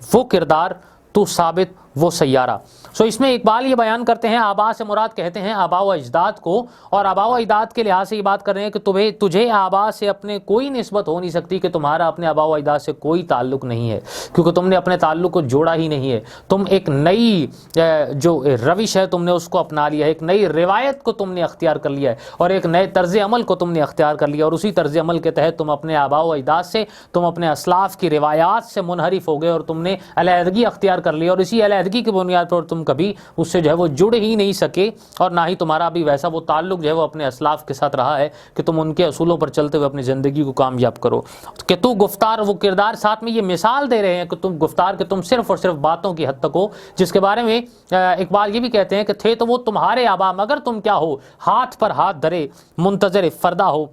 وہ کردار تو ثابت وہ سیارہ۔ اس میں اقبال یہ بیان کرتے ہیں، آبا سے مراد کہتے ہیں آبا و اجداد کو، اور آبا و اجداد کے لحاظ سے یہ بات کر رہے ہیں کہ تجھے آبا سے اپنے کوئی نسبت ہو نہیں سکتی کہ تمہارا اپنے آبا و اجداد سے کوئی تعلق نہیں ہے، کیونکہ تم نے اپنے تعلق کو جوڑا ہی نہیں ہے۔ تم ایک نئی جو روش ہے تم نے اس کو اپنا لیا ہے، ایک نئی روایت کو تم نے اختیار کر لیا ہے، اور ایک نئے طرز عمل کو تم نے اختیار کر لیا، اور اسی طرز عمل کے تحت تم اپنے آبا و اجداد سے، تم اپنے اسلاف کی روایات سے منحرف ہو گئے اور تم نے علیحدگی اختیار کر لی، اور اسی علیحدگی کی بنیاد پر تم کبھی اس سے جو ہے وہ جڑ ہی نہیں سکے، اور نہ ہی تمہارا بھی ویسا وہ تعلق جو ہے وہ اپنے اسلاف کے ساتھ رہا ہے کہ تم ان کے اصولوں پر چلتے ہوئے اپنی زندگی کو کامیاب کرو۔ کہ تو گفتار وہ کردار، ساتھ میں یہ مثال دے رہے ہیں کہ تم گفتار کہ تم صرف اور صرف باتوں کی حد تک ہو، جس کے بارے میں اقبال یہ بھی کہتے ہیں کہ تھے تو وہ تمہارے آبا مگر تم کیا ہو، ہاتھ پر ہاتھ دھرے منتظر فردا ہو۔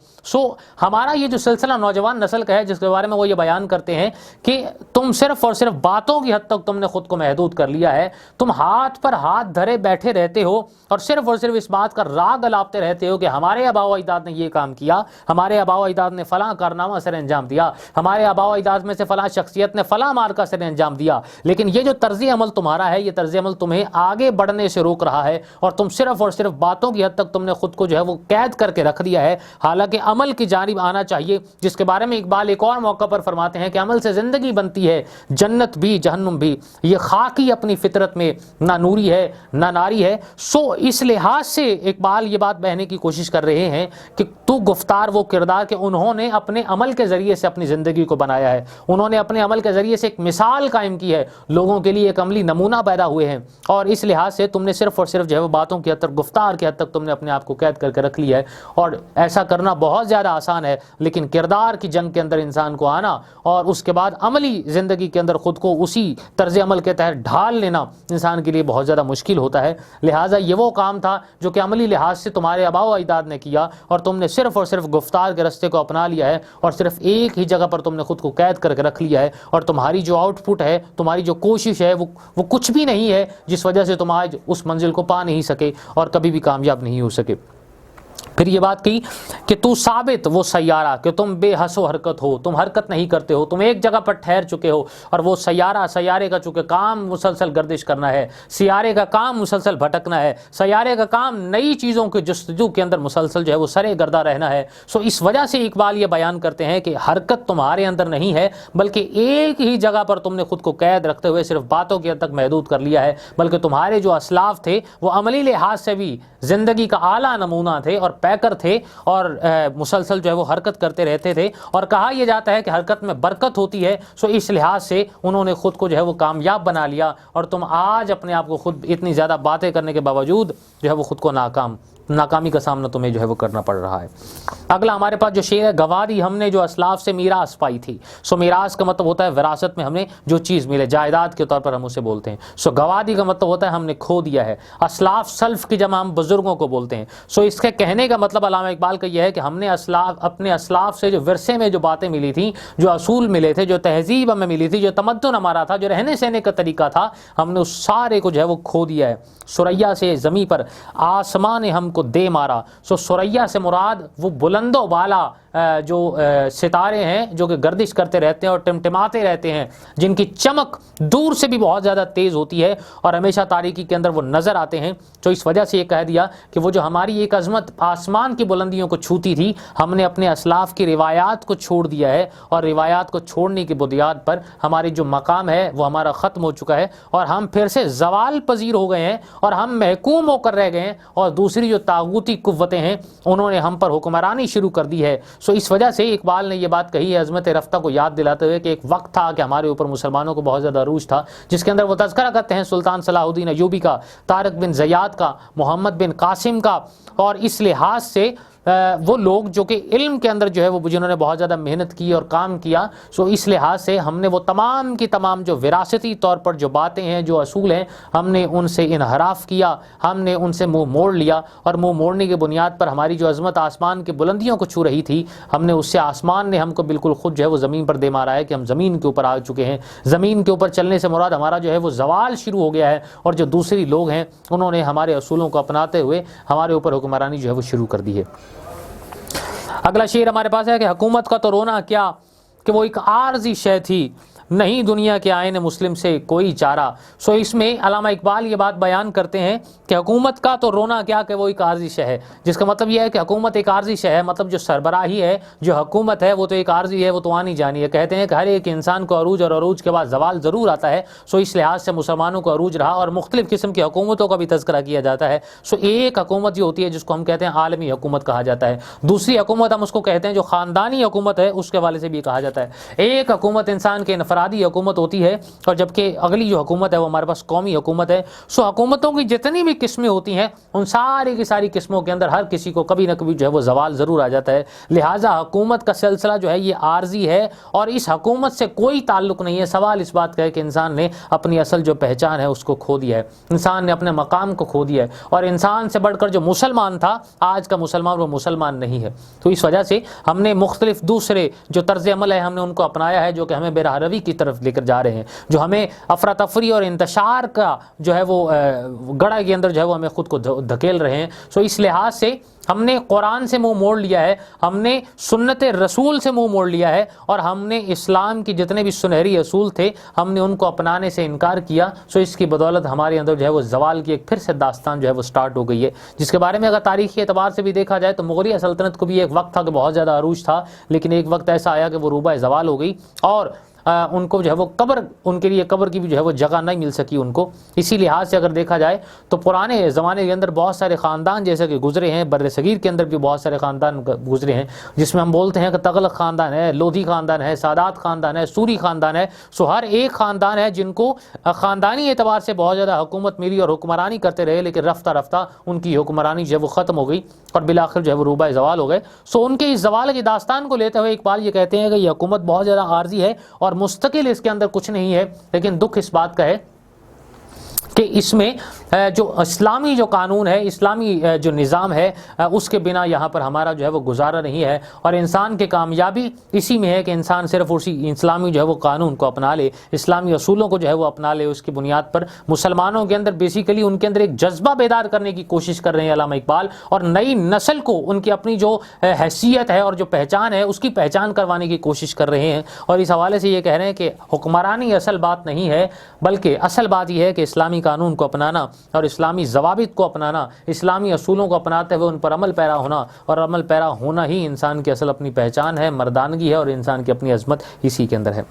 ہمارا یہ جو سلسلہ نوجوان نسل کا ہے جس کے بارے میں وہ یہ بیان کرتے ہیں کہ تم صرف اور صرف باتوں کی حد تک تم نے خود کو محدود کر لیا ہے، تم ہاتھ پر ہاتھ دھرے بیٹھے رہتے ہو اور صرف اس بات کا راگ الاپتے رہتے ہو کہ ہمارے آبا و اجداد نے یہ کام کیا، ہمارے آبا و اجداد نے فلاں کارنامہ سر انجام دیا، ہمارے آبا و اجداد میں سے فلاں شخصیت نے فلاں مارکا سر انجام دیا، لیکن یہ جو طرز عمل تمہارا ہے یہ طرز عمل تمہیں آگے بڑھنے سے روک رہا ہے، اور تم صرف اور صرف باتوں کی حد تک تم نے خود کو جو ہے وہ قید کر کے رکھ دیا ہے، حالانکہ عمل کی جانب آنا چاہیے، جس کے بارے میں اقبال ایک اور موقع پر فرماتے ہیں کہ عمل سے زندگی بنتی ہے، جنت بھی جہنم بھی، یہ خاکی اپنی فطرت میں نہ نوری ہے نہ ناری ہے۔ اس لحاظ سے اقبال یہ بات بہنے کی کوشش کر رہے ہیں کہ تو گفتار وہ کردار کہ انہوں نے اپنے عمل کے ذریعے سے اپنی زندگی کو بنایا ہے، انہوں نے اپنے عمل کے ذریعے سے ایک مثال قائم کی ہے، لوگوں کے لیے ایک عملی نمونہ پیدا ہوئے ہیں، اور اس لحاظ سے تم نے صرف اور صرف جو ہے وہ باتوں کی حد تک، گفتار کی حد تک تم نے اپنے آپ کو قید کر کے رکھ لیا ہے، اور ایسا کرنا بہت زیادہ آسان ہے، لیکن کردار کی جنگ کے اندر انسان کو آنا اور اس کے بعد عملی زندگی کے اندر خود کو اسی طرز عمل کے تحت ڈھال لینا انسان کے لیے بہت زیادہ مشکل ہوتا ہے۔ لہٰذا یہ وہ کام تھا جو کہ عملی لحاظ سے تمہارے آبا و اجداد نے کیا، اور تم نے صرف اور صرف گفتار کے رستے کو اپنا لیا ہے، اور صرف ایک ہی جگہ پر تم نے خود کو قید کر کے رکھ لیا ہے، اور تمہاری جو آؤٹ پٹ ہے، تمہاری جو کوشش ہے وہ کچھ بھی نہیں ہے، جس وجہ سے تم آج اس منزل کو پا نہیں سکے اور کبھی بھی کامیاب نہیں ہو سکے۔ پھر یہ بات کی کہ تو ثابت وہ سیارہ کہ تم بے حس و حرکت ہو، تم حرکت نہیں کرتے ہو، تم ایک جگہ پر ٹھہر چکے ہو، اور وہ سیارے کا چونکہ کام مسلسل گردش کرنا ہے، سیارے کا کام مسلسل بھٹکنا ہے، سیارے کا کام نئی چیزوں کے جستجو کے اندر مسلسل جو ہے وہ سرے گردہ رہنا ہے۔ سو اس وجہ سے اقبال یہ بیان کرتے ہیں کہ حرکت تمہارے اندر نہیں ہے، بلکہ ایک ہی جگہ پر تم نے خود کو قید رکھتے ہوئے صرف باتوں کے حد تک محدود کر لیا ہے، بلکہ تمہارے جو اسلاف تھے وہ عملی لحاظ سے بھی زندگی کا اعلیٰ نمونہ تھے اور پیکر تھے، اور مسلسل جو ہے وہ حرکت کرتے رہتے تھے، اور کہا یہ جاتا ہے کہ حرکت میں برکت ہوتی ہے۔ سو اس لحاظ سے انہوں نے خود کو جو ہے وہ کامیاب بنا لیا، اور تم آج اپنے آپ کو خود اتنی زیادہ باتیں کرنے کے باوجود جو ہے وہ خود کو ناکامی کا سامنا تمہیں جو ہے وہ کرنا پڑ رہا ہے۔ اگلا ہمارے پاس جو شعر ہے، گوا دی ہم نے جو اسلاف سے میراث پائی تھی۔ سو میراث کا مطلب ہوتا ہے وراثت میں ہمیں جو چیز ملے، جائیداد کے طور پر ہم اسے بولتے ہیں۔ سو گوا دی کا مطلب ہوتا ہے ہم نے کھو دیا ہے۔ اسلاف سلف کی جمع ہم بزرگوں کو بولتے ہیں۔ سو اس کے کہنے کا مطلب علامہ اقبال کا یہ ہے کہ ہم نے اپنے اسلاف سے جو ورثے میں جو باتیں ملی تھیں، جو اصول ملے تھے، جو تہذیب ہمیں ملی تھی، جو تمدن ہمارا تھا، جو رہنے سہنے کا طریقہ تھا، ہم نے اس سارے کو جو ہے وہ کھو دیا ہے۔ سریا سے زمیں پر آسمان نے ہم کو دے مارا۔ سو سریا سے مراد وہ بلند و بالا جو ستارے ہیں جو کہ گردش کرتے رہتے ہیں اور ٹمٹماتے رہتے ہیں، جن کی چمک دور سے بھی بہت زیادہ تیز ہوتی ہے اور ہمیشہ تاریکی کے اندر وہ نظر آتے ہیں۔ تو اس وجہ سے یہ کہہ دیا کہ وہ جو ہماری ایک عظمت آسمان کی بلندیوں کو چھوتی تھی، ہم نے اپنے اسلاف کی روایات کو چھوڑ دیا ہے، اور روایات کو چھوڑنے کی بنیاد پر ہماری جو مقام ہے وہ ہمارا ختم ہو چکا ہے، اور ہم پھر سے زوال پذیر ہو گئے ہیں، اور ہم محکوم ہو کر رہ گئے ہیں، اور دوسری جو طاغوتی قوتیں ہیں انہوں نے ہم پر حکمرانی شروع کر دی ہے۔ سو اس وجہ سے اقبال نے یہ بات کہی ہے عظمت رفتہ کو یاد دلاتے ہوئے کہ ایک وقت تھا کہ ہمارے اوپر مسلمانوں کو بہت زیادہ عروج تھا، جس کے اندر وہ تذکرہ کرتے ہیں سلطان صلاح الدین ایوبی کا، طارق بن زیاد کا، محمد بن قاسم کا، اور اس لحاظ سے وہ لوگ جو کہ علم کے اندر جو ہے وہ جنہوں نے بہت زیادہ محنت کی اور کام کیا۔ سو اس لحاظ سے ہم نے وہ تمام کی تمام جو وراثتی طور پر جو باتیں ہیں، جو اصول ہیں، ہم نے ان سے انحراف کیا، ہم نے ان سے منہ موڑ لیا، اور منہ موڑنے کی بنیاد پر ہماری جو عظمت آسمان کی بلندیوں کو چھو رہی تھی، ہم نے اس سے آسمان نے ہم کو بالکل خود جو ہے وہ زمین پر دے مارا ہے کہ ہم زمین کے اوپر آ چکے ہیں۔ زمین کے اوپر چلنے سے مراد ہمارا جو ہے وہ زوال شروع ہو گیا ہے، اور جو دوسری لوگ ہیں انہوں نے ہمارے اصولوں کو اپناتے ہوئے ہمارے اوپر حکمرانی جو ہے وہ شروع کر دی ہے۔ اگلا شعر ہمارے پاس ہے کہ حکومت کا تو رونا کیا کہ وہ ایک عارضی شے تھی، نہیں دنیا کے آئین مسلم سے کوئی چارہ۔ سو اس میں علامہ اقبال یہ بات بیان کرتے ہیں کہ حکومت کا تو رونا کیا کہ وہ ایک عارضی شے ہے، جس کا مطلب یہ ہے کہ حکومت ایک عارضی شے ہے، مطلب جو سربراہی ہے، جو حکومت ہے، وہ تو ایک عارضی ہے، وہ تو آنی جانی ہے۔ کہتے ہیں کہ ہر ایک انسان کو عروج اور عروج کے بعد زوال ضرور آتا ہے۔ سو اس لحاظ سے مسلمانوں کو عروج رہا، اور مختلف قسم کی حکومتوں کا بھی تذکرہ کیا جاتا ہے۔ سو ایک حکومت جو ہوتی ہے جس کو ہم کہتے ہیں عالمی حکومت کہا جاتا ہے، دوسری حکومت ہم اس کو کہتے ہیں جو خاندانی حکومت ہے، اس کے حوالے سے بھی کہا جاتا ہے۔ ایک حکومت انسان کے انفرادی حکومت ہوتی ہے، اور جبکہ اگلی جو حکومت ہے وہ ہمارے پاس قومی حکومت ہے۔ سو حکومتوں کی جتنی بھی قسمیں ہوتی ہیں، ان ساری کی ساری قسموں کے اندر ہر کسی کو کبھی نہ کبھی جو ہے وہ زوال ضرور آ جاتا ہے۔ لہٰذا حکومت کا سلسلہ جو ہے یہ عارضی ہے، اور اس حکومت سے کوئی تعلق نہیں ہے۔ سوال اس بات کا ہے کہ انسان نے اپنی اصل جو پہچان ہے اس کو کھو دیا ہے، انسان نے اپنے مقام کو کھو دیا ہے، اور انسان سے بڑھ کر جو مسلمان تھا، آج کا مسلمان وہ مسلمان نہیں ہے۔ تو اس وجہ سے ہم نے مختلف دوسرے جو طرز عمل ہے ہم نے ان کو اپنایا ہے، جو کہ ہمیں بے راہروی کی طرف لے کر جا رہے ہیں، جو ہمیں افراتفری اور انتشار کا جو ہے وہ گڑھا کے اندر جو ہے وہ ہمیں خود کو دھکیل رہے ہیں۔ سو اس لحاظ سے ہم نے قرآن سے منہ موڑ لیا ہے، ہم نے سنت رسول سے منہ موڑ لیا ہے، اور ہم نے اسلام کی جتنے بھی سنہری اصول تھے ہم نے ان کو اپنانے سے انکار کیا۔ سو اس کی بدولت ہمارے اندر جو ہے وہ زوال کی ایک پھر سے داستان جو ہے وہ سٹارٹ ہو گئی ہے، جس کے بارے میں اگر تاریخی اعتبار سے بھی دیکھا جائے تو مغلیہ سلطنت کو بھی ایک وقت تھا کہ بہت زیادہ عروج تھا، لیکن ایک وقت ایسا آیا کہ وہ روبہ زوال ہو گئی، اور ان کو جو ہے وہ قبر، ان کے لیے قبر کی بھی جو ہے وہ جگہ نہیں مل سکی ان کو۔ اسی لحاظ سے اگر دیکھا جائے تو پرانے زمانے کے اندر بہت سارے خاندان جیسے کہ گزرے ہیں، بر صغیر کے اندر بھی بہت سارے خاندان گزرے ہیں، جس میں ہم بولتے ہیں کہ تغلق خاندان ہے، لودھی خاندان ہے، سادات خاندان ہے، سوری خاندان ہے۔ سو ہر ایک خاندان ہے جن کو خاندانی اعتبار سے بہت زیادہ حکومت ملی اور حکمرانی کرتے رہے، لیکن رفتہ رفتہ ان کی حکمرانی جو ہے وہ ختم ہو گئی، اور بالآخر جو ہے وہ روبہ زوال ہو گئے۔ سو ان کے اس زوال کی داستان کو لیتے ہوئے اقبال یہ کہتے ہیں کہ یہ حکومت بہت زیادہ عارضی ہے اور مستقل اس کے اندر کچھ نہیں ہے، لیکن دکھ اس بات کا ہے کہ کہ اس میں جو اسلامی جو قانون ہے، اسلامی جو نظام ہے، اس کے بنا یہاں پر ہمارا جو ہے وہ گزارا نہیں ہے، اور انسان کی کامیابی اسی میں ہے کہ انسان صرف اسی اسلامی جو ہے وہ قانون کو اپنا لے، اسلامی اصولوں کو جو ہے وہ اپنا لے۔ اس کی بنیاد پر مسلمانوں کے اندر بیسیکلی ان کے اندر ایک جذبہ بیدار کرنے کی کوشش کر رہے ہیں علامہ اقبال، اور نئی نسل کو ان کی اپنی جو حیثیت ہے اور جو پہچان ہے اس کی پہچان کروانے کی کوشش کر رہے ہیں، اور اس حوالے سے یہ کہہ رہے ہیں کہ حکمرانی اصل بات نہیں ہے، بلکہ اصل بات یہ ہے کہ اسلامی قانون کو اپنانا اور اسلامی ضوابط کو اپنانا، اسلامی اصولوں کو اپناتے ہوئے ان پر عمل پیرا ہونا، اور عمل پیرا ہونا ہی انسان کی اصل اپنی پہچان ہے، مردانگی ہے، اور انسان کی اپنی عظمت اسی کے اندر ہے۔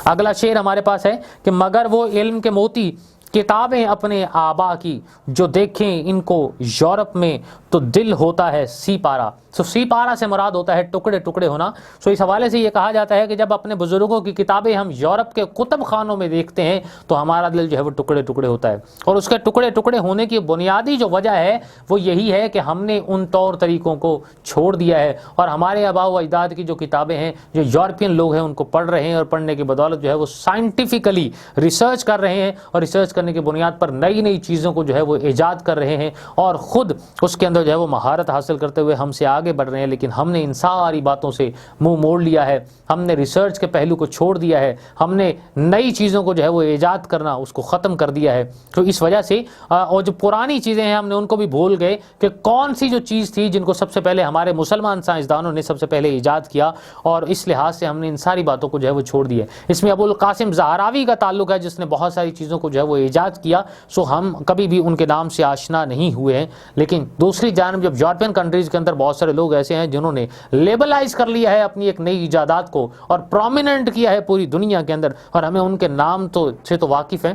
اگلا شعر ہمارے پاس ہے کہ مگر وہ علم کے موتی کتابیں اپنے آبا کی، جو دیکھیں ان کو یورپ میں تو دل ہوتا ہے سی پارا۔ سی پارا سے مراد ہوتا ہے ٹکڑے ٹکڑے ہونا۔ اس حوالے سے یہ کہا جاتا ہے کہ جب اپنے بزرگوں کی کتابیں ہم یورپ کے کتب خانوں میں دیکھتے ہیں تو ہمارا دل جو ہے وہ ٹکڑے ٹکڑے ہوتا ہے، اور اس کے ٹکڑے ٹکڑے ہونے کی بنیادی جو وجہ ہے وہ یہی ہے کہ ہم نے ان طور طریقوں کو چھوڑ دیا ہے، اور ہمارے آباء و اجداد کی جو کتابیں ہیں، جو یورپین لوگ ہیں ان کو پڑھ رہے ہیں، اور پڑھنے کی بدولت جو ہے وہ سائنٹیفکلی ریسرچ کر رہے ہیں، اور ریسرچ کرنے کی بنیاد پر نئی نئی چیزوں کو جو ہے وہ ایجاد کر رہے ہیں، اور خود اس کے اندر جو ہے وہ مہارت حاصل کرتے ہوئے ہم سے آگے بڑھ رہے ہیں۔ لیکن ہم نے ان ساری باتوں سے منہ موڑ لیا ہے، ہم نے ریسرچ کے پہلو کو چھوڑ دیا ہے، ہم نے نئی چیزوں کو جو ہے وہ ایجاد کرنا اس کو ختم کر دیا ہے۔ تو اس وجہ سے اور جو پرانی چیزیں ہیں ہم نے ان کو بھی بھول گئے کہ کون سی جو چیز تھی جن کو سب سے پہلے ہمارے مسلمان سائنسدانوں نے سب سے پہلے ایجاد کیا، اور اس لحاظ سے ہم نے ان ساری باتوں کو جو ہے وہ چھوڑ دیا۔ اس میں ابو القاسم زہراوی کا تعلق ہے جس نے بہت ساری چیزوں کو جو ہے وہ ایجاد کیا، سو ہم کبھی بھی ان کے نام سے آشنا نہیں ہوئے ہیں۔ لیکن دوسری جانب جب یورپین کنٹریز کے اندر بہت سارے لوگ ایسے ہیں جنہوں نے لیبلائز کر لیا ہے اپنی ایک نئی ایجادات کو اور پرومیننٹ کیا ہے پوری دنیا کے اندر، اور ہمیں ان کے نام سے تو واقف ہیں،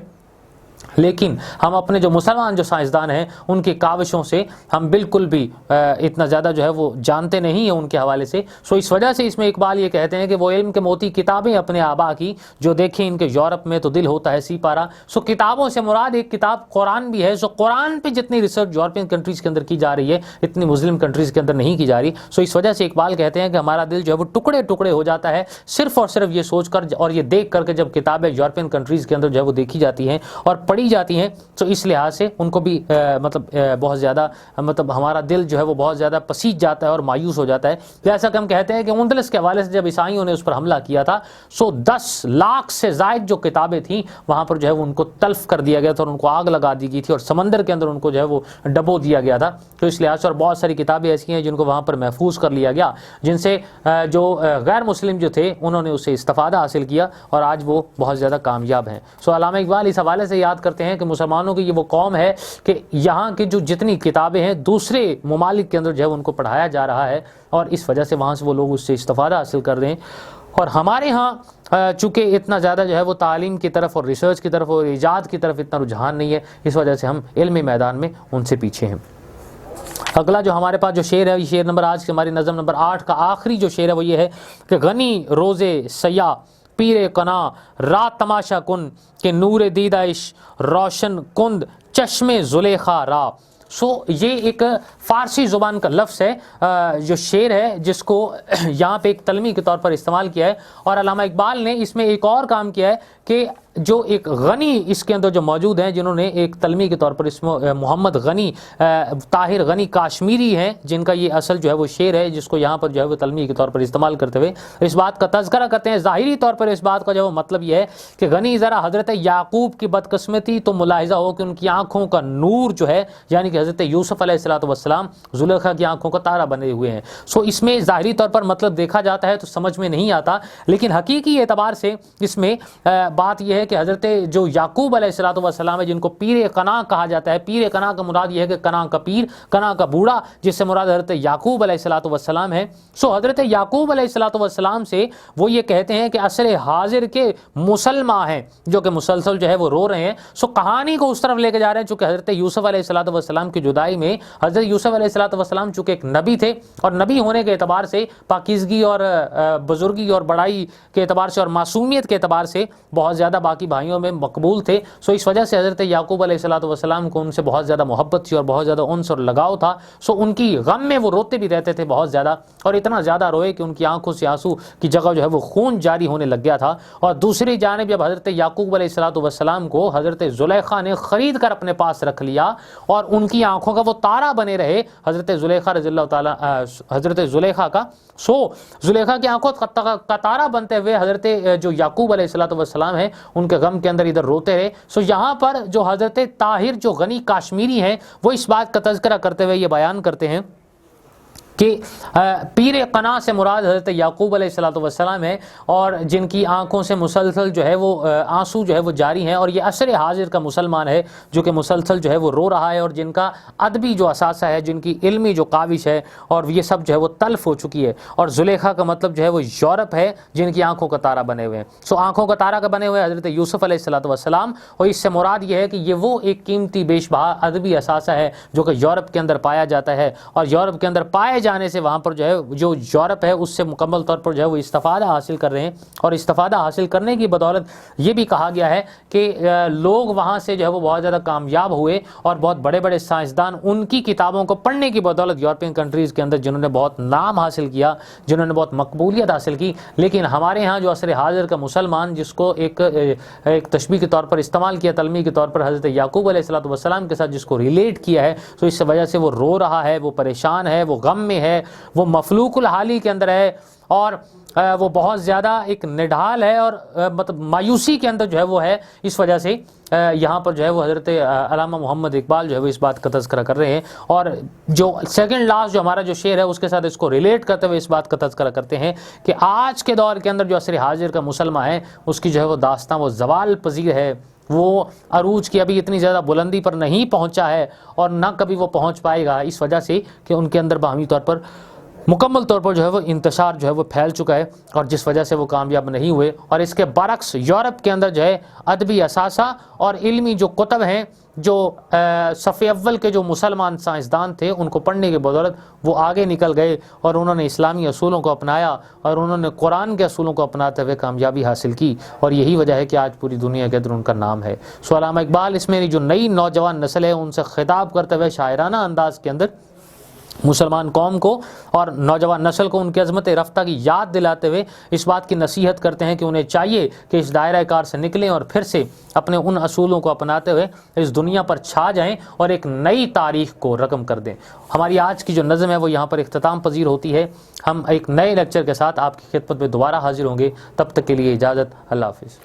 لیکن ہم اپنے جو مسلمان جو سائنسدان ہیں ان کی کاوشوں سے ہم بالکل بھی اتنا زیادہ جو ہے وہ جانتے نہیں ہیں ان کے حوالے سے۔ سو اس وجہ سے اس میں اقبال یہ کہتے ہیں کہ وہ علم کے موتی کتابیں اپنے آبا کی، جو دیکھیں ان کے یورپ میں تو دل ہوتا ہے سی پارا۔ سو کتابوں سے مراد ایک کتاب قرآن بھی ہے۔ سو قرآن پہ جتنی ریسرچ یورپین کنٹریز کے اندر کی جا رہی ہے اتنی مسلم کنٹریز کے اندر نہیں کی جا رہی۔ سو اس وجہ سے اقبال کہتے ہیں کہ ہمارا دل جو ہے وہ ٹکڑے ٹکڑے ہو جاتا ہے صرف اور صرف یہ سوچ کر اور یہ دیکھ کر کہ جب کتابیں یورپین کنٹریز کے اندر جو ہے وہ دیکھی جاتی ہیں اور پڑھی جاتی ہیں، تو اس لحاظ سے ان کو بھی بہت زیادہ ہمارا دل جو ہے وہ بہت زیادہ پسیج جاتا ہے اور مایوس ہو جاتا ہے۔ جیسا کہ ہم کہتے ہیں کہ اندلس کے حوالے سے جب عیسائیوں نے اس پر حملہ کیا تھا، 10 لاکھ سے زائد جو کتابیں تھیں وہاں پر جو ہے وہ ان کو تلف کر دیا گیا تھا اور ان کو آگ لگا دی گئی تھی، اور سمندر کے اندر ان کو جو ہے وہ ڈبو دیا گیا تھا۔ تو اس لحاظ سے اور بہت ساری کتابیں ایسی ہیں جن کو وہاں پر محفوظ کر لیا گیا، جن سے جو غیر مسلم جو تھے انہوں نے اس سے استفادہ حاصل کیا، اور آج وہ بہت زیادہ کامیاب ہیں۔ علامہ اقبال اس حوالے سے یاد کرتے ہیں کہ مسلمانوں کی یہ وہ قوم ہے کہ یہاں کی جو جتنی کتابیں ہیں دوسرے ممالک کے اندر جو ہے ان کو پڑھایا جا رہا ہے، اور اس وجہ سے وہاں سے وہ لوگ اس سے استفادہ حاصل کر رہے ہیں۔ اور ہمارے ہاں چونکہ اتنا زیادہ جو ہے وہ تعلیم کی طرف اور ریسرچ کی طرف اور ایجاد کی طرف اتنا رجحان نہیں ہے، اس وجہ سے ہم علمی میدان میں ان سے پیچھے ہیں۔ اگلا جو ہمارے پاس جو شعر ہے، یہ شعر نمبر آج کی ہماری نظم نمبر 8 کا آخری جو شعر ہے وہ یہ ہے کہ غنی روزے سیاہ پیر کنا رات تماشا کن کہ نور دیدائش روشن کند چشم زلیخا را۔ یہ ایک فارسی زبان کا لفظ ہے جو شعر ہے، جس کو یہاں پہ ایک تلمی کے طور پر استعمال کیا ہے، اور علامہ اقبال نے اس میں ایک اور کام کیا ہے کہ جو ایک غنی اس کے اندر جو موجود ہیں جنہوں نے ایک تلمی کے طور پر اس میں محمد غنی طاہر غنی کاشمیری ہیں، جن کا یہ اصل جو ہے وہ شعر ہے جس کو یہاں پر جو ہے وہ تلمی کے طور پر استعمال کرتے ہوئے اس بات کا تذکرہ کرتے ہیں۔ ظاہری طور پر اس بات کا جو مطلب یہ ہے کہ غنی ذرا حضرت یعقوب کی بدقسمتی تو ملاحظہ ہو کہ ان کی آنکھوں کا نور جو ہے، یعنی کہ حضرت یوسف علیہ الصلوۃ والسلام زلیخا کی آنکھوں کا تارا بنے ہوئے ہیں۔ اس میں ظاہری طور پر مطلب دیکھا جاتا ہے تو سمجھ میں نہیں آتا، لیکن حقیقی اعتبار سے اس میں بات یہ ہے کہ حضرت جو یعقوب علیہ الصلوۃ والسلام ہے، جن کو پیر قنا کہا جاتا ہے، پیر قنا کا مراد یہ ہے کہ قنا کا پیر، قنا کا بوڑھا، جس سے مراد حضرت یعقوب علیہ الصلوۃ والسلام ہے۔ حضرت یعقوب علیہ الصلوۃ والسلام سے وہ یہ کہتے ہیں کہ عصر حاضر کے مسلمہ ہیں جو کہ مسلسل جو ہے وہ رو رہے ہیں، کہانی کو اس طرف لے کے جا رہے ہیں چونکہ حضرت یوسف علیہ الصلوۃ والسلام کی جدائی میں حضرت یوسف علیہ الصلوۃ والسلام چونکہ ایک نبی تھے، اور نبی ہونے کے اعتبار سے پاکیزگی اور بزرگی اور بڑائی کے اعتبار سے اور معصومیت کے اعتبار سے بہت زیادہ باقی بھائیوں میں مقبول تھے. سو اس وجہ سے حضرت یعقوب علیہ الصلوۃ والسلام کو ان سے بہت زیادہ محبت تھی اور بہت زیادہ انس اور لگاؤ تھا. سو ان کی غم میں وہ روتے بھی رہتے تھے بہت زیادہ, اور اتنا زیادہ روئے کہ ان کی آنکھوں سے آنسو کی جگہ جو ہے وہ خون جاری ہونے لگ گیا تھا. اور دوسری جانب جب حضرت یعقوب علیہ الصلوۃ والسلام کو حضرت زلیخا نے خرید کر اپنے پاس رکھ لیا اور ان کی آنکھوں کا وہ تارا بنے رہے حضرت زلیخا رضی اللہ تعالی حضرت زلیخا کا. سو زلیخا کی آنکھوں کا تارا بنتے ہوئے حضرت جو یعقوب علیہ الصلوۃ والسلام ہیں ان کے غم کے اندر ادھر روتے رہے. سو یہاں پر جو حضرت طاہر جو غنی کاشمیری ہیں وہ اس بات کا تذکرہ کرتے ہوئے یہ بیان کرتے ہیں کہ پیر قنا سے مراد حضرت یعقوب علیہ الصلوۃ والسلام ہے, اور جن کی آنکھوں سے مسلسل جو ہے وہ آنسو جو ہے وہ جاری ہیں, اور یہ عصر حاضر کا مسلمان ہے جو کہ مسلسل جو ہے وہ رو رہا ہے, اور جن کا ادبی جو اثاثہ ہے, جن کی علمی جو کاوش ہے, اور یہ سب جو ہے وہ تلف ہو چکی ہے. اور زلیخا کا مطلب جو ہے وہ یورپ ہے جن کی آنکھوں کا تارا بنے ہوئے ہیں. سو آنکھوں کا تارا کا بنے ہوئے حضرت یوسف علیہ الصلوۃ والسلام, اور اس سے مراد یہ ہے کہ یہ وہ ایک قیمتی بیش بہا ادبی اثاثہ ہے جو کہ یورپ کے اندر پایا جاتا ہے, اور یورپ کے اندر پائے جانے سے وہاں پر جو ہے جو یورپ ہے اس سے مکمل طور پر جو ہے وہ استفادہ حاصل کر رہے ہیں. اور استفادہ حاصل کرنے کی بدولت یہ بھی کہا گیا ہے کہ لوگ وہاں سے جو ہے وہ بہت زیادہ کامیاب ہوئے, اور بہت بڑے بڑے سائنسدان ان کی کتابوں کو پڑھنے کی بدولت یورپین کنٹریز کے اندر جنہوں نے بہت نام حاصل کیا, جنہوں نے بہت مقبولیت حاصل کی. لیکن ہمارے ہاں جو عصر حاضر کا مسلمان جس کو ایک تشبیہ کے طور پر استعمال کیا, تلمیح کے طور پر حضرت یعقوب علیہ الصلوۃ والسلام کے ساتھ جس کو ریلیٹ کیا ہے, تو اس وجہ سے وہ رو رہا ہے, وہ پریشان ہے, وہ غم میں ہے, وہ مفلوق الحالی کے اندر ہے, اور وہ بہت زیادہ ایک نڈھال ہے, اور مطلب مایوسی کے اندر جو ہے وہ ہے. اس وجہ سے یہاں پر جو ہے وہ حضرت علامہ محمد اقبال جو ہے وہ اس بات کا تذکرہ کر رہے ہیں, اور جو سیکنڈ لاسٹ جو ہمارا جو شعر ہے اس کے ساتھ اس کو ریلیٹ کرتے ہوئے اس بات کا تذکرہ کرتے ہیں کہ آج کے دور کے اندر جو عصر حاضر کا مسلمان ہے اس کی جو ہے وہ داستان وہ زوال پذیر ہے, وہ عروج کی ابھی اتنی زیادہ بلندی پر نہیں پہنچا ہے, اور نہ کبھی وہ پہنچ پائے گا, اس وجہ سے کہ ان کے اندر باہمی طور پر مکمل طور پر جو ہے وہ انتشار جو ہے وہ پھیل چکا ہے, اور جس وجہ سے وہ کامیاب نہیں ہوئے. اور اس کے برعکس یورپ کے اندر جو ہے ادبی اثاثہ اور علمی جو کتب ہیں, جو صف اول کے جو مسلمان سائنسدان تھے ان کو پڑھنے کی بدولت وہ آگے نکل گئے, اور انہوں نے اسلامی اصولوں کو اپنایا, اور انہوں نے قرآن کے اصولوں کو اپناتے ہوئے کامیابی حاصل کی, اور یہی وجہ ہے کہ آج پوری دنیا کے اندر ان کا نام ہے. سو علامہ اقبال اس میں جو نئی نوجوان نسل ہے ان سے خطاب کرتے ہوئے شاعرانہ انداز کے اندر مسلمان قوم کو اور نوجوان نسل کو ان کی عظمت رفتہ کی یاد دلاتے ہوئے اس بات کی نصیحت کرتے ہیں کہ انہیں چاہیے کہ اس دائرہ کار سے نکلیں اور پھر سے اپنے ان اصولوں کو اپناتے ہوئے اس دنیا پر چھا جائیں اور ایک نئی تاریخ کو رقم کر دیں. ہماری آج کی جو نظم ہے وہ یہاں پر اختتام پذیر ہوتی ہے. ہم ایک نئے لیکچر کے ساتھ آپ کی خدمت میں دوبارہ حاضر ہوں گے. تب تک کے لیے اجازت. اللہ حافظ.